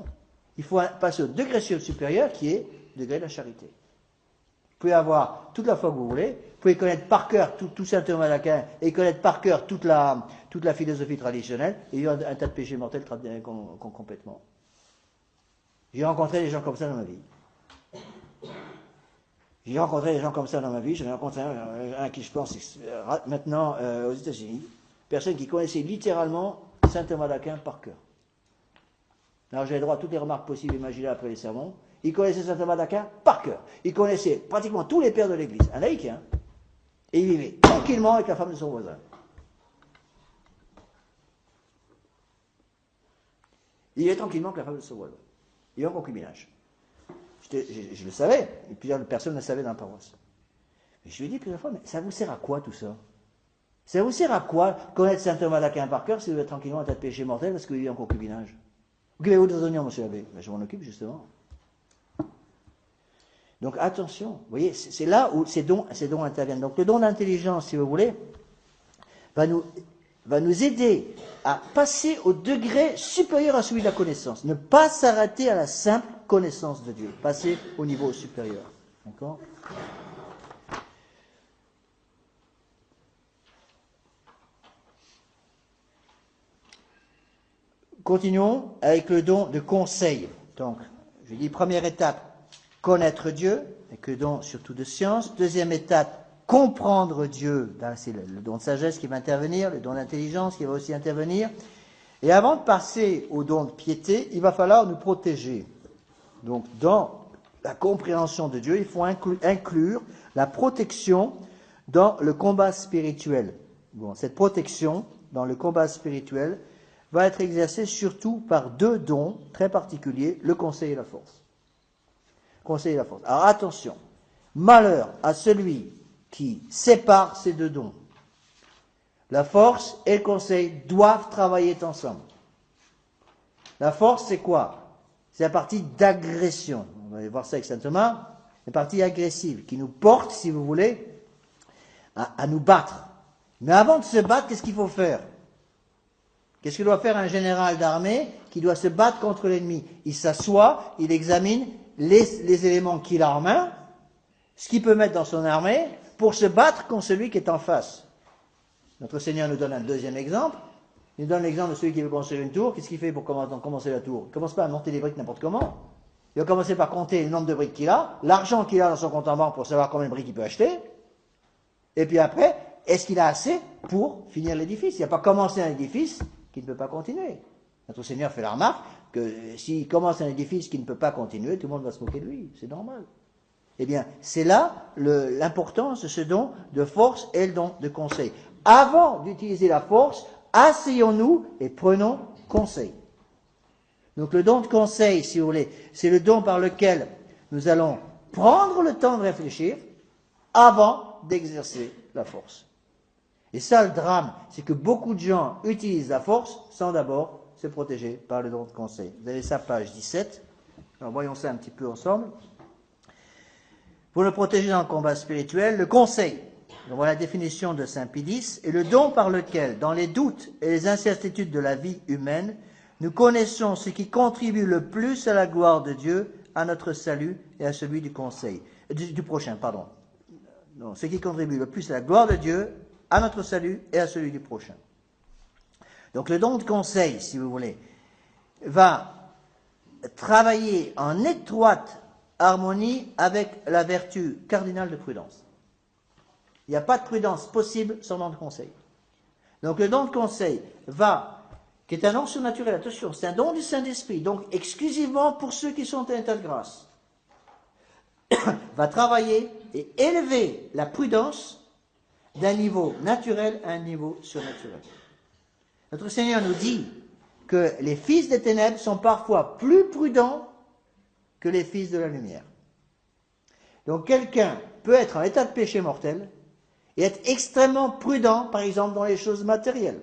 Il faut passer au degré supérieur qui est le degré de la charité. Vous pouvez avoir toute la foi que vous voulez, vous pouvez connaître par cœur tout saint Thomas d'Aquin et connaître par cœur toute la philosophie traditionnelle, et il y a un tas de péchés mortels complètement. J'ai rencontré des gens comme ça dans ma vie. J'en ai rencontré un qui, je pense, maintenant aux États-Unis, personne qui connaissait littéralement saint Thomas d'Aquin par cœur. Alors j'avais droit à toutes les remarques possibles et imaginables après les sermons. Il connaissait saint Thomas d'Aquin par cœur. Il connaissait pratiquement tous les pères de l'Église, un laïc, hein. Et il vivait tranquillement avec la femme de son voisin. Il vivait tranquillement avec la femme de son voisin. Il est en concubinage. Je le savais, et plusieurs personnes le savaient dans la paroisse. Mais je lui ai dit plusieurs fois, mais ça vous sert à quoi tout ça? Ça vous sert à quoi connaître saint Thomas d'Aquin par cœur si vous êtes tranquillement en tas de péché mortel parce que vous vivez en concubinage? Occupez-vous de vos oignons, monsieur l'abbé. Ben, je m'en occupe justement. Donc attention, vous voyez, c'est là où ces dons interviennent. Donc le don d'intelligence, si vous voulez, va nous aider à passer au degré supérieur à celui de la connaissance. Ne pas s'arrêter à la simple connaissance de Dieu. Passer au niveau supérieur. D'accord ? Continuons avec le don de conseil. Donc, je dis première étape, connaître Dieu, avec le don surtout de science. Deuxième étape, comprendre Dieu. Là, c'est le don de sagesse qui va intervenir, le don d'intelligence qui va aussi intervenir. Et avant de passer au don de piété, il va falloir nous protéger. Donc, dans la compréhension de Dieu, il faut inclure la protection dans le combat spirituel. Bon, cette protection dans le combat spirituel va être exercée surtout par deux dons très particuliers, le conseil et la force. Conseil et la force. Alors attention, malheur à celui qui sépare ces deux dons. La force et le conseil doivent travailler ensemble. La force, c'est quoi? C'est la partie d'agression. On va voir ça avec saint Thomas. La partie agressive qui nous porte, si vous voulez, à nous battre. Mais avant de se battre, qu'est-ce qu'il faut faire? Qu'est-ce que doit faire un général d'armée qui doit se battre contre l'ennemi? Il s'assoit, il examine les éléments qu'il a en main, ce qu'il peut mettre dans son armée, pour se battre contre celui qui est en face. Notre Seigneur nous donne un deuxième exemple. Il nous donne l'exemple de celui qui veut construire une tour. Qu'est-ce qu'il fait pour commencer la tour? Il ne commence pas à monter les briques n'importe comment. Il va commencer par compter le nombre de briques qu'il a, l'argent qu'il a dans son compte en banque pour savoir combien de briques il peut acheter. Et puis après, est-ce qu'il a assez pour finir l'édifice? Il n'a pas commencé un édifice qui ne peut pas continuer. Notre Seigneur fait la remarque que s'il commence un édifice qui ne peut pas continuer, tout le monde va se moquer de lui. C'est normal. Eh bien, c'est là l'importance de ce don de force et le don de conseil. Avant d'utiliser la force, asseyons-nous et prenons conseil. Donc le don de conseil, si vous voulez, c'est le don par lequel nous allons prendre le temps de réfléchir avant d'exercer la force. Et ça, le drame, c'est que beaucoup de gens utilisent la force sans d'abord se protéger par le don de conseil. Vous avez ça, page 17. Alors voyons ça un petit peu ensemble. Pour le protéger dans le combat spirituel, le conseil, donc voilà la définition de saint Pie X, est le don par lequel, dans les doutes et les incertitudes de la vie humaine, nous connaissons ce qui contribue le plus à la gloire de Dieu, à notre salut et à celui du prochain. Non, ce qui contribue le plus à la gloire de Dieu, à notre salut et à celui du prochain. Donc le don de conseil, si vous voulez, va travailler en étroite harmonie avec la vertu cardinale de prudence. Il n'y a pas de prudence possible sans don de conseil. Donc le don de conseil qui est un don surnaturel, attention, c'est un don du Saint-Esprit, donc exclusivement pour ceux qui sont en état de grâce, va travailler et élever la prudence d'un niveau naturel à un niveau surnaturel. Notre Seigneur nous dit que les fils des ténèbres sont parfois plus prudents que les fils de la lumière. Donc quelqu'un peut être en état de péché mortel et être extrêmement prudent, par exemple, dans les choses matérielles.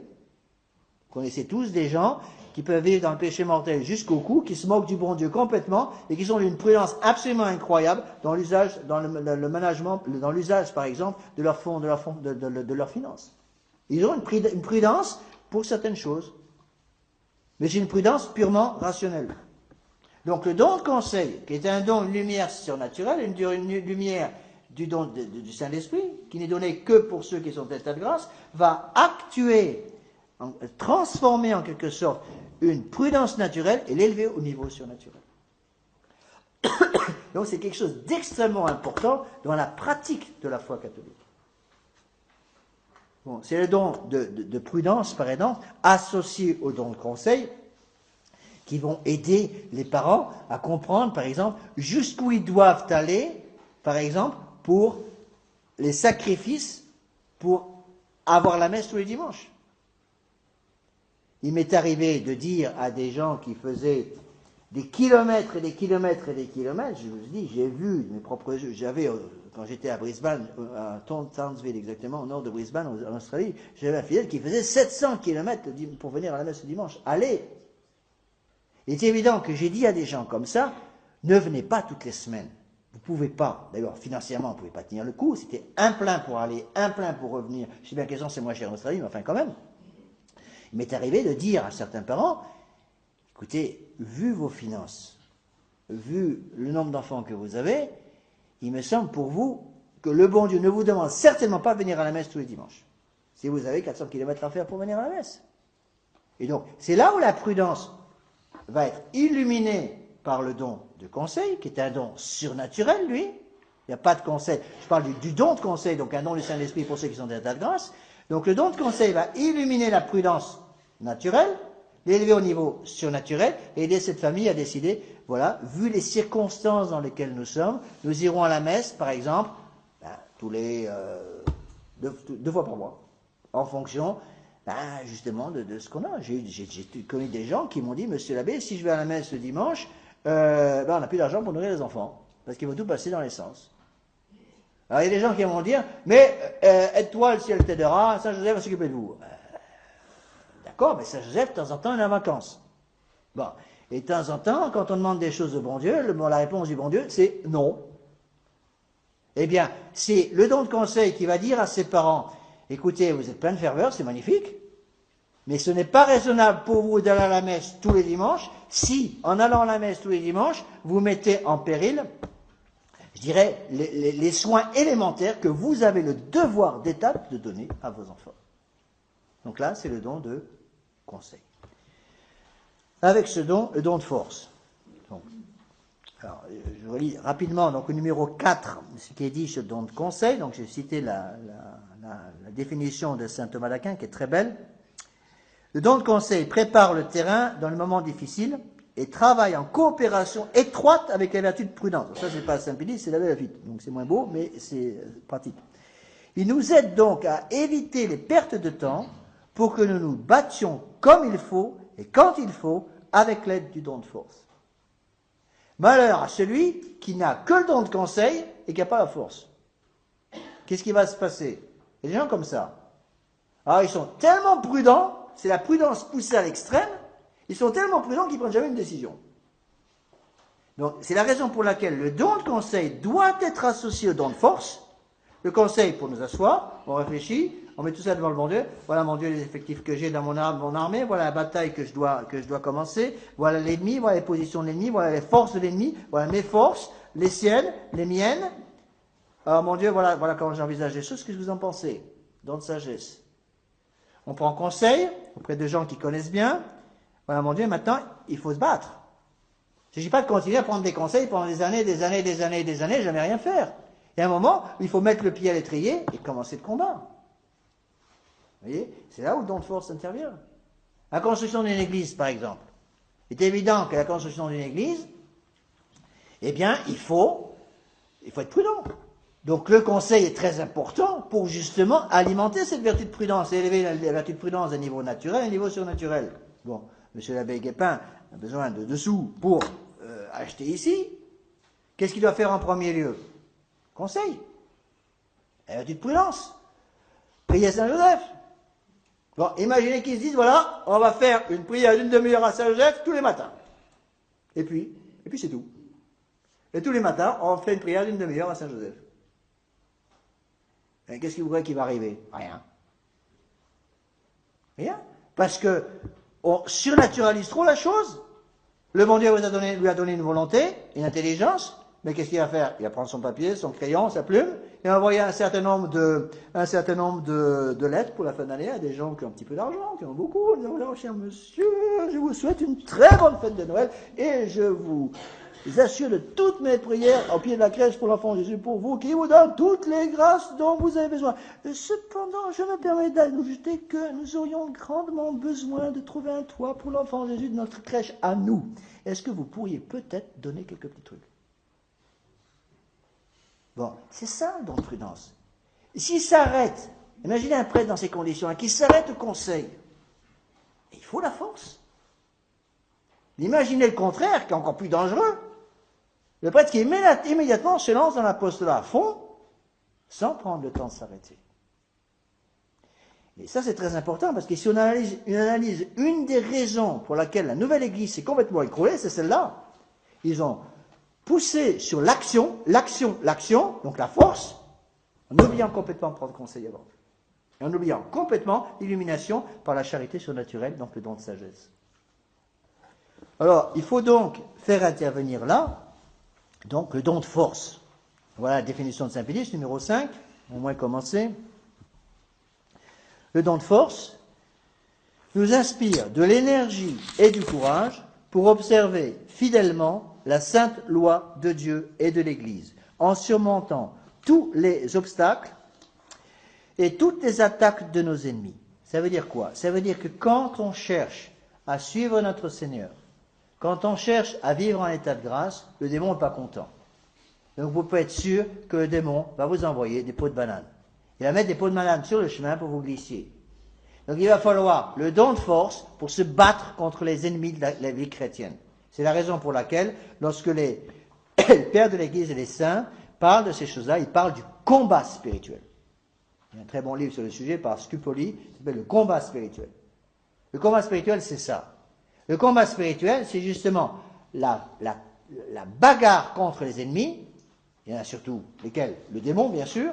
Vous connaissez tous des gens qui peuvent vivre dans le péché mortel jusqu'au cou, qui se moquent du bon Dieu complètement et qui sont d'une prudence absolument incroyable dans l'usage, dans le management, dans l'usage, par exemple, de leurs fonds, de leurs finances. Ils ont une prudence pour certaines choses, mais c'est une prudence purement rationnelle. Donc le don de conseil, qui est un don, une lumière surnaturelle, une lumière du don du Saint-Esprit, qui n'est donné que pour ceux qui sont en état de grâce, va transformer en quelque sorte une prudence naturelle et l'élever au niveau surnaturel. Donc c'est quelque chose d'extrêmement important dans la pratique de la foi catholique. Bon, c'est le don de prudence, par exemple, associé au don de conseil, qui vont aider les parents à comprendre, par exemple, jusqu'où ils doivent aller, par exemple, pour les sacrifices, pour avoir la messe tous les dimanches. Il m'est arrivé de dire à des gens qui faisaient des kilomètres et des kilomètres et des kilomètres, je vous dis, j'ai vu mes propres yeux, j'avais, quand j'étais à Brisbane, à Townsville exactement, au nord de Brisbane, en Australie, j'avais un fidèle qui faisait 700 kilomètres pour venir à la messe le dimanche. Allez! Il est évident que j'ai dit à des gens comme ça, ne venez pas toutes les semaines. Vous ne pouvez pas. D'ailleurs, financièrement, vous ne pouvez pas tenir le coup. C'était un plein pour aller, un plein pour revenir. Je sais bien que c'est moins cher en Australie, mais enfin quand même. Il m'est arrivé de dire à certains parents, écoutez, vu vos finances, vu le nombre d'enfants que vous avez, il me semble pour vous que le bon Dieu ne vous demande certainement pas de venir à la messe tous les dimanches. Si vous avez 400 km à faire pour venir à la messe. Et donc, c'est là où la prudence va être illuminée par le don de conseil, qui est un don surnaturel, lui. Il n'y a pas de conseil. Je parle du don de conseil, donc un don du Saint-Esprit pour ceux qui sont des états de grâce. Donc le don de conseil va illuminer la prudence naturelle, l'élever au niveau surnaturel, et aider cette famille à décider, voilà, vu les circonstances dans lesquelles nous sommes, nous irons à la messe, par exemple, tous les deux fois par mois, en fonction justement de ce qu'on a. J'ai connu des gens qui m'ont dit, monsieur l'abbé, si je vais à la messe le dimanche, on n'a plus d'argent pour nourrir les enfants, parce qu'ils vont tout passer dans l'essence. Alors il y a des gens qui vont dire, mais aide-toi, le ciel t'aidera, Saint-Joseph va s'occuper de vous. D'accord, mais Saint-Joseph, de temps en temps, il est en vacances. Bon, et de temps en temps, quand on demande des choses au bon Dieu, la réponse du bon Dieu, c'est non. Eh bien, c'est le don de conseil qui va dire à ses parents, écoutez, vous êtes plein de ferveur, c'est magnifique, mais ce n'est pas raisonnable pour vous d'aller à la messe tous les dimanches, si, en allant à la messe tous les dimanches, vous mettez en péril, je dirais, les soins élémentaires que vous avez le devoir d'étape de donner à vos enfants. Donc là, c'est le don de conseil. Avec ce don, le don de force. Donc, alors, je relis rapidement, donc au numéro 4, ce qui est dit sur le don de conseil. Donc j'ai cité la définition de saint Thomas d'Aquin, qui est très belle. Le don de conseil prépare le terrain dans le moment difficile et travaille en coopération étroite avec la vertu de prudence. Ça, c'est pas Saint-Pédis, c'est la Bénéfique. Donc c'est moins beau, mais c'est pratique. Il nous aide donc à éviter les pertes de temps pour que nous nous battions comme il faut et quand il faut avec l'aide du don de force. Malheur à celui qui n'a que le don de conseil et qui n'a pas la force. Qu'est-ce qui va se passer? Il y a des gens comme ça. Alors ils sont tellement prudents, c'est la prudence poussée à l'extrême, ils sont tellement prudents qu'ils ne prennent jamais une décision. Donc c'est la raison pour laquelle le don de conseil doit être associé au don de force. Le conseil pour nous asseoir, on réfléchit, on met tout ça devant le bon Dieu. Voilà mon Dieu les effectifs que j'ai dans mon armée, voilà la bataille que je dois commencer, voilà l'ennemi, voilà les positions de l'ennemi, voilà les forces de l'ennemi, voilà mes forces, les siennes, les miennes. Alors mon Dieu, voilà comment j'envisage les choses, qu'est-ce que vous en pensez? Don de sagesse. On prend conseil auprès de gens qui connaissent bien. Voilà mon Dieu, maintenant il faut se battre. Il ne s'agit pas de continuer à prendre des conseils pendant des années, jamais rien faire. Il y a un moment où il faut mettre le pied à l'étrier et commencer le combat. Vous voyez, c'est là où le don de force intervient. La construction d'une église, par exemple. Il est évident que la construction d'une église, eh bien, il faut être prudent. Donc le conseil est très important pour justement alimenter cette vertu de prudence et élever la vertu de prudence d'un niveau naturel à un niveau surnaturel. Bon, monsieur l'abbé Guépin a besoin de sous pour acheter ici. Qu'est-ce qu'il doit faire en premier lieu? Conseil. La vertu de prudence. Prier à Saint-Joseph. Bon, imaginez qu'ils se disent, voilà, on va faire une prière d'une demi-heure à Saint-Joseph tous les matins. Et puis c'est tout. Et tous les matins, on fait une prière d'une demi-heure à Saint-Joseph. Et qu'est-ce qu'il voudrait qu'il va arriver? Rien. Rien. Parce que on surnaturalise trop la chose. Le bon Dieu lui a donné une volonté, une intelligence, mais qu'est-ce qu'il va faire? Il va prendre son papier, son crayon, sa plume, et envoyer un certain nombre de lettres pour la fin d'année à des gens qui ont un petit peu d'argent, qui ont beaucoup, en disant, voilà, cher monsieur, je vous souhaite une très bonne fête de Noël, et je vous les assure de toutes mes prières au pied de la crèche pour l'enfant Jésus, pour vous, qui vous donne toutes les grâces dont vous avez besoin. Cependant, je me permets d'ajouter que nous aurions grandement besoin de trouver un toit pour l'enfant Jésus de notre crèche à nous. Est-ce que vous pourriez peut-être donner quelques petits trucs? Bon, c'est ça le don de prudence. S'il s'arrête, imaginez un prêtre dans ces conditions, qui s'arrête au conseil, il faut la force. Imaginez le contraire, qui est encore plus dangereux. Le prêtre qui immédiatement se lance dans l'apostolat à fond, sans prendre le temps de s'arrêter. Et ça, c'est très important, parce que si on analyse une des raisons pour laquelle la nouvelle Église s'est complètement écroulée, c'est celle-là. Ils ont poussé sur l'action, donc la force, en oubliant complètement de prendre conseil avant. Et en oubliant complètement l'illumination par la charité surnaturelle, donc le don de sagesse. Alors, il faut donc faire intervenir là, donc le don de force. Voilà la définition de Saint Pédis, numéro 5, au moins commencer. Le don de force nous inspire de l'énergie et du courage pour observer fidèlement la sainte loi de Dieu et de l'Église, en surmontant tous les obstacles et toutes les attaques de nos ennemis. Ça veut dire quoi? Ça veut dire que quand on cherche à suivre notre Seigneur, quand on cherche à vivre en état de grâce, le démon n'est pas content. Donc vous pouvez être sûr que le démon va vous envoyer des pots de banane. Il va mettre des pots de banane sur le chemin pour vous glisser. Donc il va falloir le don de force pour se battre contre les ennemis de la vie chrétienne. C'est la raison pour laquelle, lorsque les pères de l'Église et les saints parlent de ces choses-là, ils parlent du combat spirituel. Il y a un très bon livre sur le sujet par Scupoli, qui s'appelle Le combat spirituel. Le combat spirituel, c'est ça. Le combat spirituel, c'est justement la bagarre contre les ennemis. Il y en a surtout lesquels? Le démon, bien sûr.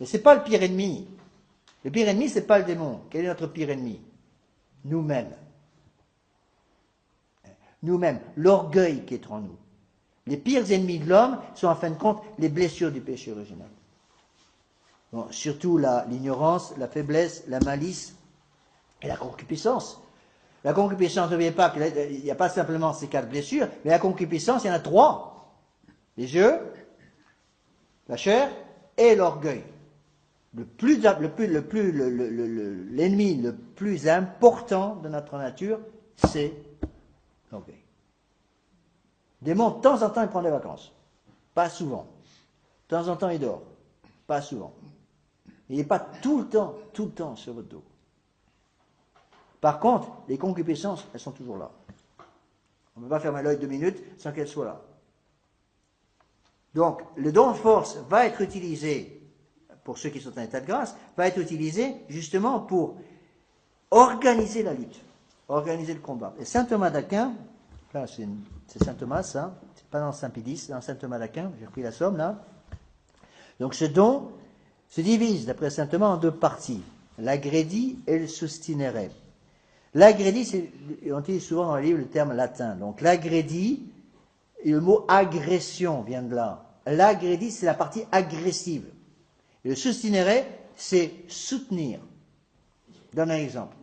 Mais ce n'est pas le pire ennemi. Le pire ennemi, ce n'est pas le démon. Quel est notre pire ennemi? Nous-mêmes. Nous-mêmes. L'orgueil qui est en nous. Les pires ennemis de l'homme sont en fin de compte les blessures du péché originel. Bon, surtout l'ignorance, la faiblesse, la malice et la concupiscence. La concupiscence, n'oubliez pas qu'il n'y a pas simplement ces 4 blessures, mais la concupiscence, il y en a 3. Les yeux, la chair et l'orgueil. L'ennemi le plus important de notre nature, c'est l'orgueil. Le démon, de temps en temps, il prend des vacances. Pas souvent. De temps en temps, il dort. Pas souvent. Il n'est pas tout le temps sur votre dos. Par contre, les concupiscences, elles sont toujours là. On ne peut pas fermer l'œil 2 minutes sans qu'elles soient là. Donc, le don de force va être utilisé, pour ceux qui sont en état de grâce, va être utilisé justement pour organiser la lutte, organiser le combat. Et saint Thomas d'Aquin, là c'est saint Thomas, ça, c'est pas dans Saint Pédis, c'est dans saint Thomas d'Aquin, j'ai repris la somme là. Donc ce don se divise, d'après saint Thomas, en 2 parties, l'agrédie et le sustinere. L'agrédie, on utilise souvent dans le livre le terme latin. Donc l'agrédie, et le mot agression vient de là. L'agrédie, c'est la partie agressive. Et le sustinere, c'est soutenir. Je donne un exemple.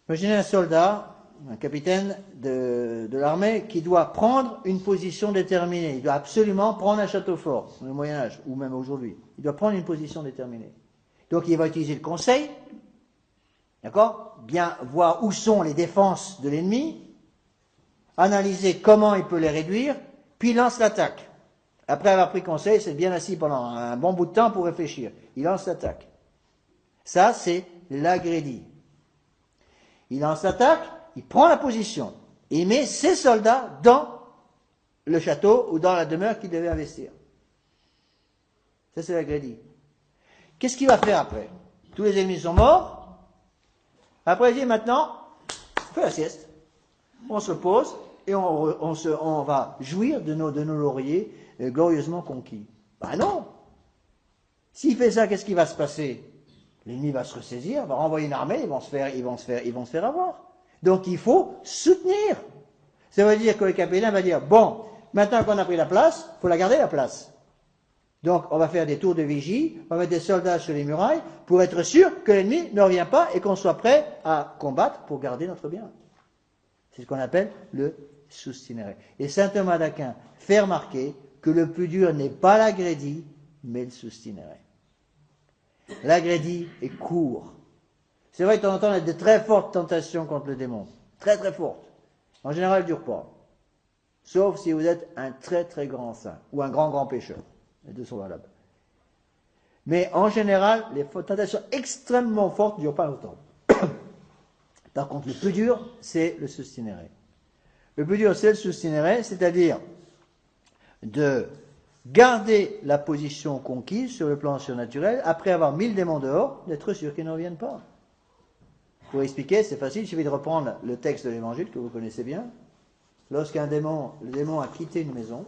Imaginez un soldat, un capitaine de l'armée, qui doit prendre une position déterminée. Il doit absolument prendre un château fort, au Moyen-Âge, ou même aujourd'hui. Il doit prendre une position déterminée. Donc il va utiliser le conseil, d'accord? Bien voir où sont les défenses de l'ennemi, analyser comment il peut les réduire, puis il lance l'attaque. Après avoir pris conseil, c'est bien assis pendant un bon bout de temps pour réfléchir. Il lance l'attaque. Ça, c'est l'agrédie. Il lance l'attaque, il prend la position, et il met ses soldats dans le château ou dans la demeure qu'il devait investir. Ça, c'est l'agrédie. Qu'est-ce qu'il va faire après? Tous les ennemis sont morts. Après, il dit maintenant, on fait la sieste. On se repose et on va jouir de nos lauriers glorieusement conquis. Ben non. S'il fait ça, qu'est-ce qui va se passer? L'ennemi va se ressaisir, va renvoyer une armée, ils vont se faire avoir. Donc il faut soutenir. Ça veut dire que le capitaine va dire, bon, maintenant qu'on a pris la place, il faut la garder la place. Donc on va faire des tours de vigie, on va mettre des soldats sur les murailles pour être sûr que l'ennemi ne revient pas et qu'on soit prêt à combattre pour garder notre bien. C'est ce qu'on appelle le sustinere. Et saint Thomas d'Aquin fait remarquer que le plus dur n'est pas l'agrédit, mais le sustinere. L'agrédit est court. C'est vrai que de temps en temps, on a de très fortes tentations contre le démon. Très très fortes. En général, elles ne durent pas. Sauf si vous êtes un très très grand saint ou un grand grand pécheur. Les deux sont valables. Mais en général, les tentations extrêmement fortes ne durent pas longtemps. Par contre, le plus dur, c'est le sustinere. Le plus dur, c'est le sustinere, c'est-à-dire de garder la position conquise sur le plan surnaturel, après avoir mis le démon dehors, d'être sûr qu'il ne revienne pas. Pour expliquer, c'est facile, il suffit de reprendre le texte de l'évangile que vous connaissez bien. Lorsqu'un démon, le démon a quitté une maison,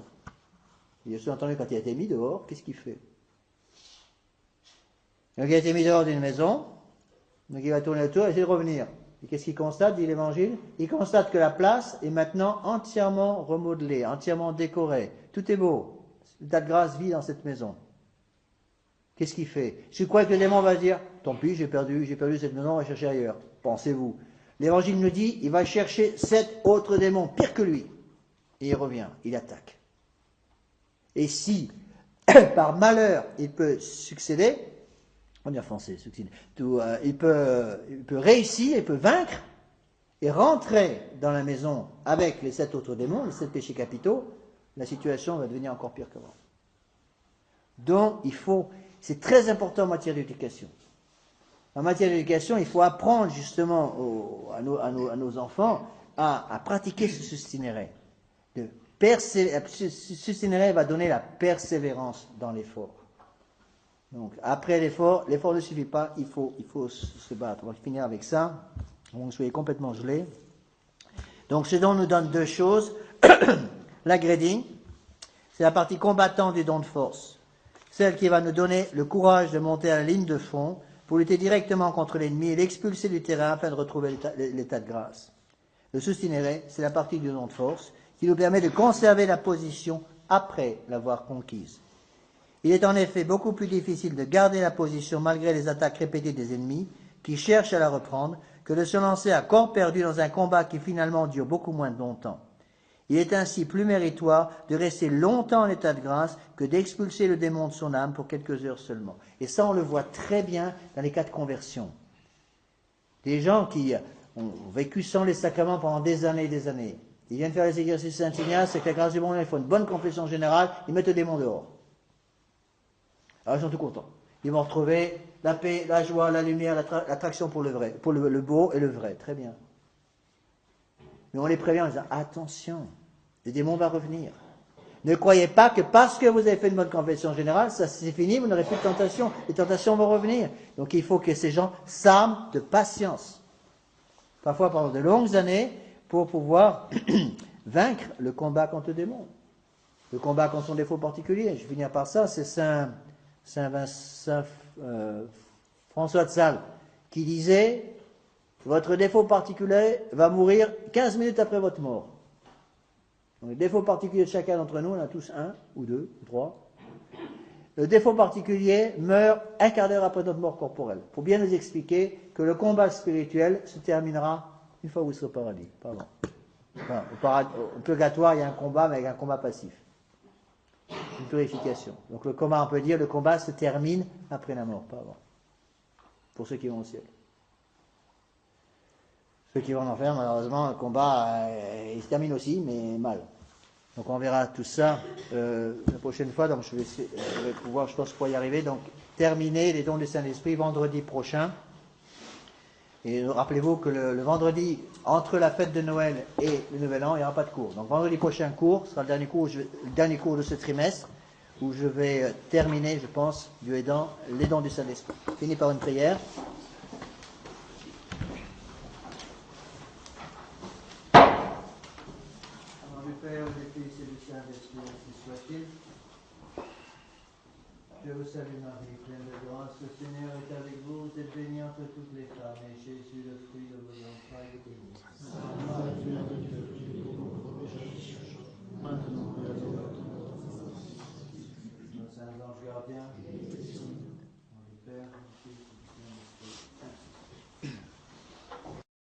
il a entendu quand il a été mis dehors, qu'est-ce qu'il fait? Donc il a été mis dehors d'une maison, donc il va tourner autour et essayer de revenir. Et qu'est-ce qu'il constate, dit l'évangile? Il constate que la place est maintenant entièrement remodelée, entièrement décorée. Tout est beau. L'état de grâce vit dans cette maison. Qu'est-ce qu'il fait? Je crois que le démon va dire, tant pis, j'ai perdu cette maison, on va chercher ailleurs. Pensez-vous. L'évangile nous dit, il va chercher 7 autres démons, pire que lui. Et il revient, il attaque. Et si, par malheur, il peut succéder, on dit en français, succéder, il peut réussir, il peut vaincre, et rentrer dans la maison avec les 7 autres démons, les 7 péchés capitaux, la situation va devenir encore pire qu'avant. Donc, c'est très important en matière d'éducation. En matière d'éducation, il faut apprendre justement à nos enfants à pratiquer ce sustinere. Ce sustinere va donner la persévérance dans l'effort. Donc, après l'effort ne suffit pas, il faut se battre. On va finir avec ça. Vous soyez complètement gelés. Donc, ce don nous donne 2 choses. L'agrédit, c'est la partie combattante du don de force. Celle qui va nous donner le courage de monter à la ligne de front pour lutter directement contre l'ennemi et l'expulser du terrain afin de retrouver l'état de grâce. Le sustinere, c'est la partie du don de force qui nous permet de conserver la position après l'avoir conquise. Il est en effet beaucoup plus difficile de garder la position malgré les attaques répétées des ennemis qui cherchent à la reprendre que de se lancer à corps perdu dans un combat qui finalement dure beaucoup moins de longtemps. Il est ainsi plus méritoire de rester longtemps en état de grâce que d'expulser le démon de son âme pour quelques heures seulement. Et ça, on le voit très bien dans les cas de conversion. Des gens qui ont vécu sans les sacrements pendant des années et des années. Ils viennent faire les exercices Saint-Ignace, c'est que la grâce du bon Dieu, ils font une bonne confession générale, ils mettent le démon dehors. Alors ils sont tout contents. Ils vont retrouver la paix, la joie, la lumière, l'attraction pour le vrai, pour le beau et le vrai. Très bien. Mais on les prévient en disant, attention, le démon va revenir. Ne croyez pas que parce que vous avez fait une bonne confession générale, ça c'est fini, vous n'aurez plus de tentation. Les tentations vont revenir. Donc il faut que ces gens s'arment de patience. Parfois pendant de longues années, pour pouvoir vaincre le combat contre le démon. Le combat contre son défaut particulier. Je vais finir par ça, c'est Saint François de Sales qui disait, votre défaut particulier va mourir 15 minutes après votre mort. Donc, le défaut particulier de chacun d'entre nous, on en a tous un, ou 2, ou 3. Le défaut particulier meurt un quart d'heure après notre mort corporelle. Pour bien nous expliquer que le combat spirituel se terminera une fois que vous serez au paradis. Pardon. Enfin, au purgatoire, il y a un combat, mais avec un combat passif. Une purification. Donc le combat, on peut dire, le combat se termine après la mort, pas avant. Pour ceux qui vont au ciel. Ceux qui vont en enfer, malheureusement, le combat, il se termine aussi, mais mal. Donc on verra tout ça la prochaine fois. Donc je vais pouvoir, je pense, pour y arriver. Donc terminer les dons du Saint-Esprit vendredi prochain. Et rappelez-vous que le vendredi, entre la fête de Noël et le Nouvel An, il n'y aura pas de cours. Donc vendredi prochain cours sera le dernier cours de ce trimestre, où je vais terminer, je pense, Dieu aidant, les dons du Saint-Esprit. Fini par une prière. Père, des Fils et du Saint-Esprit, ainsi soit-il. Je vous salue Marie, pleine de grâce, le Seigneur est avec vous, vous êtes bénie entre toutes les femmes, et Jésus, le fruit de vos entrailles, est béni. Sainte Marie, Mère de Dieu, priez pour nous pauvres pécheurs, maintenant et à l'heure de notre mort. Nos saints anges gardiens, en du Père, du Fils et du Saint-Esprit.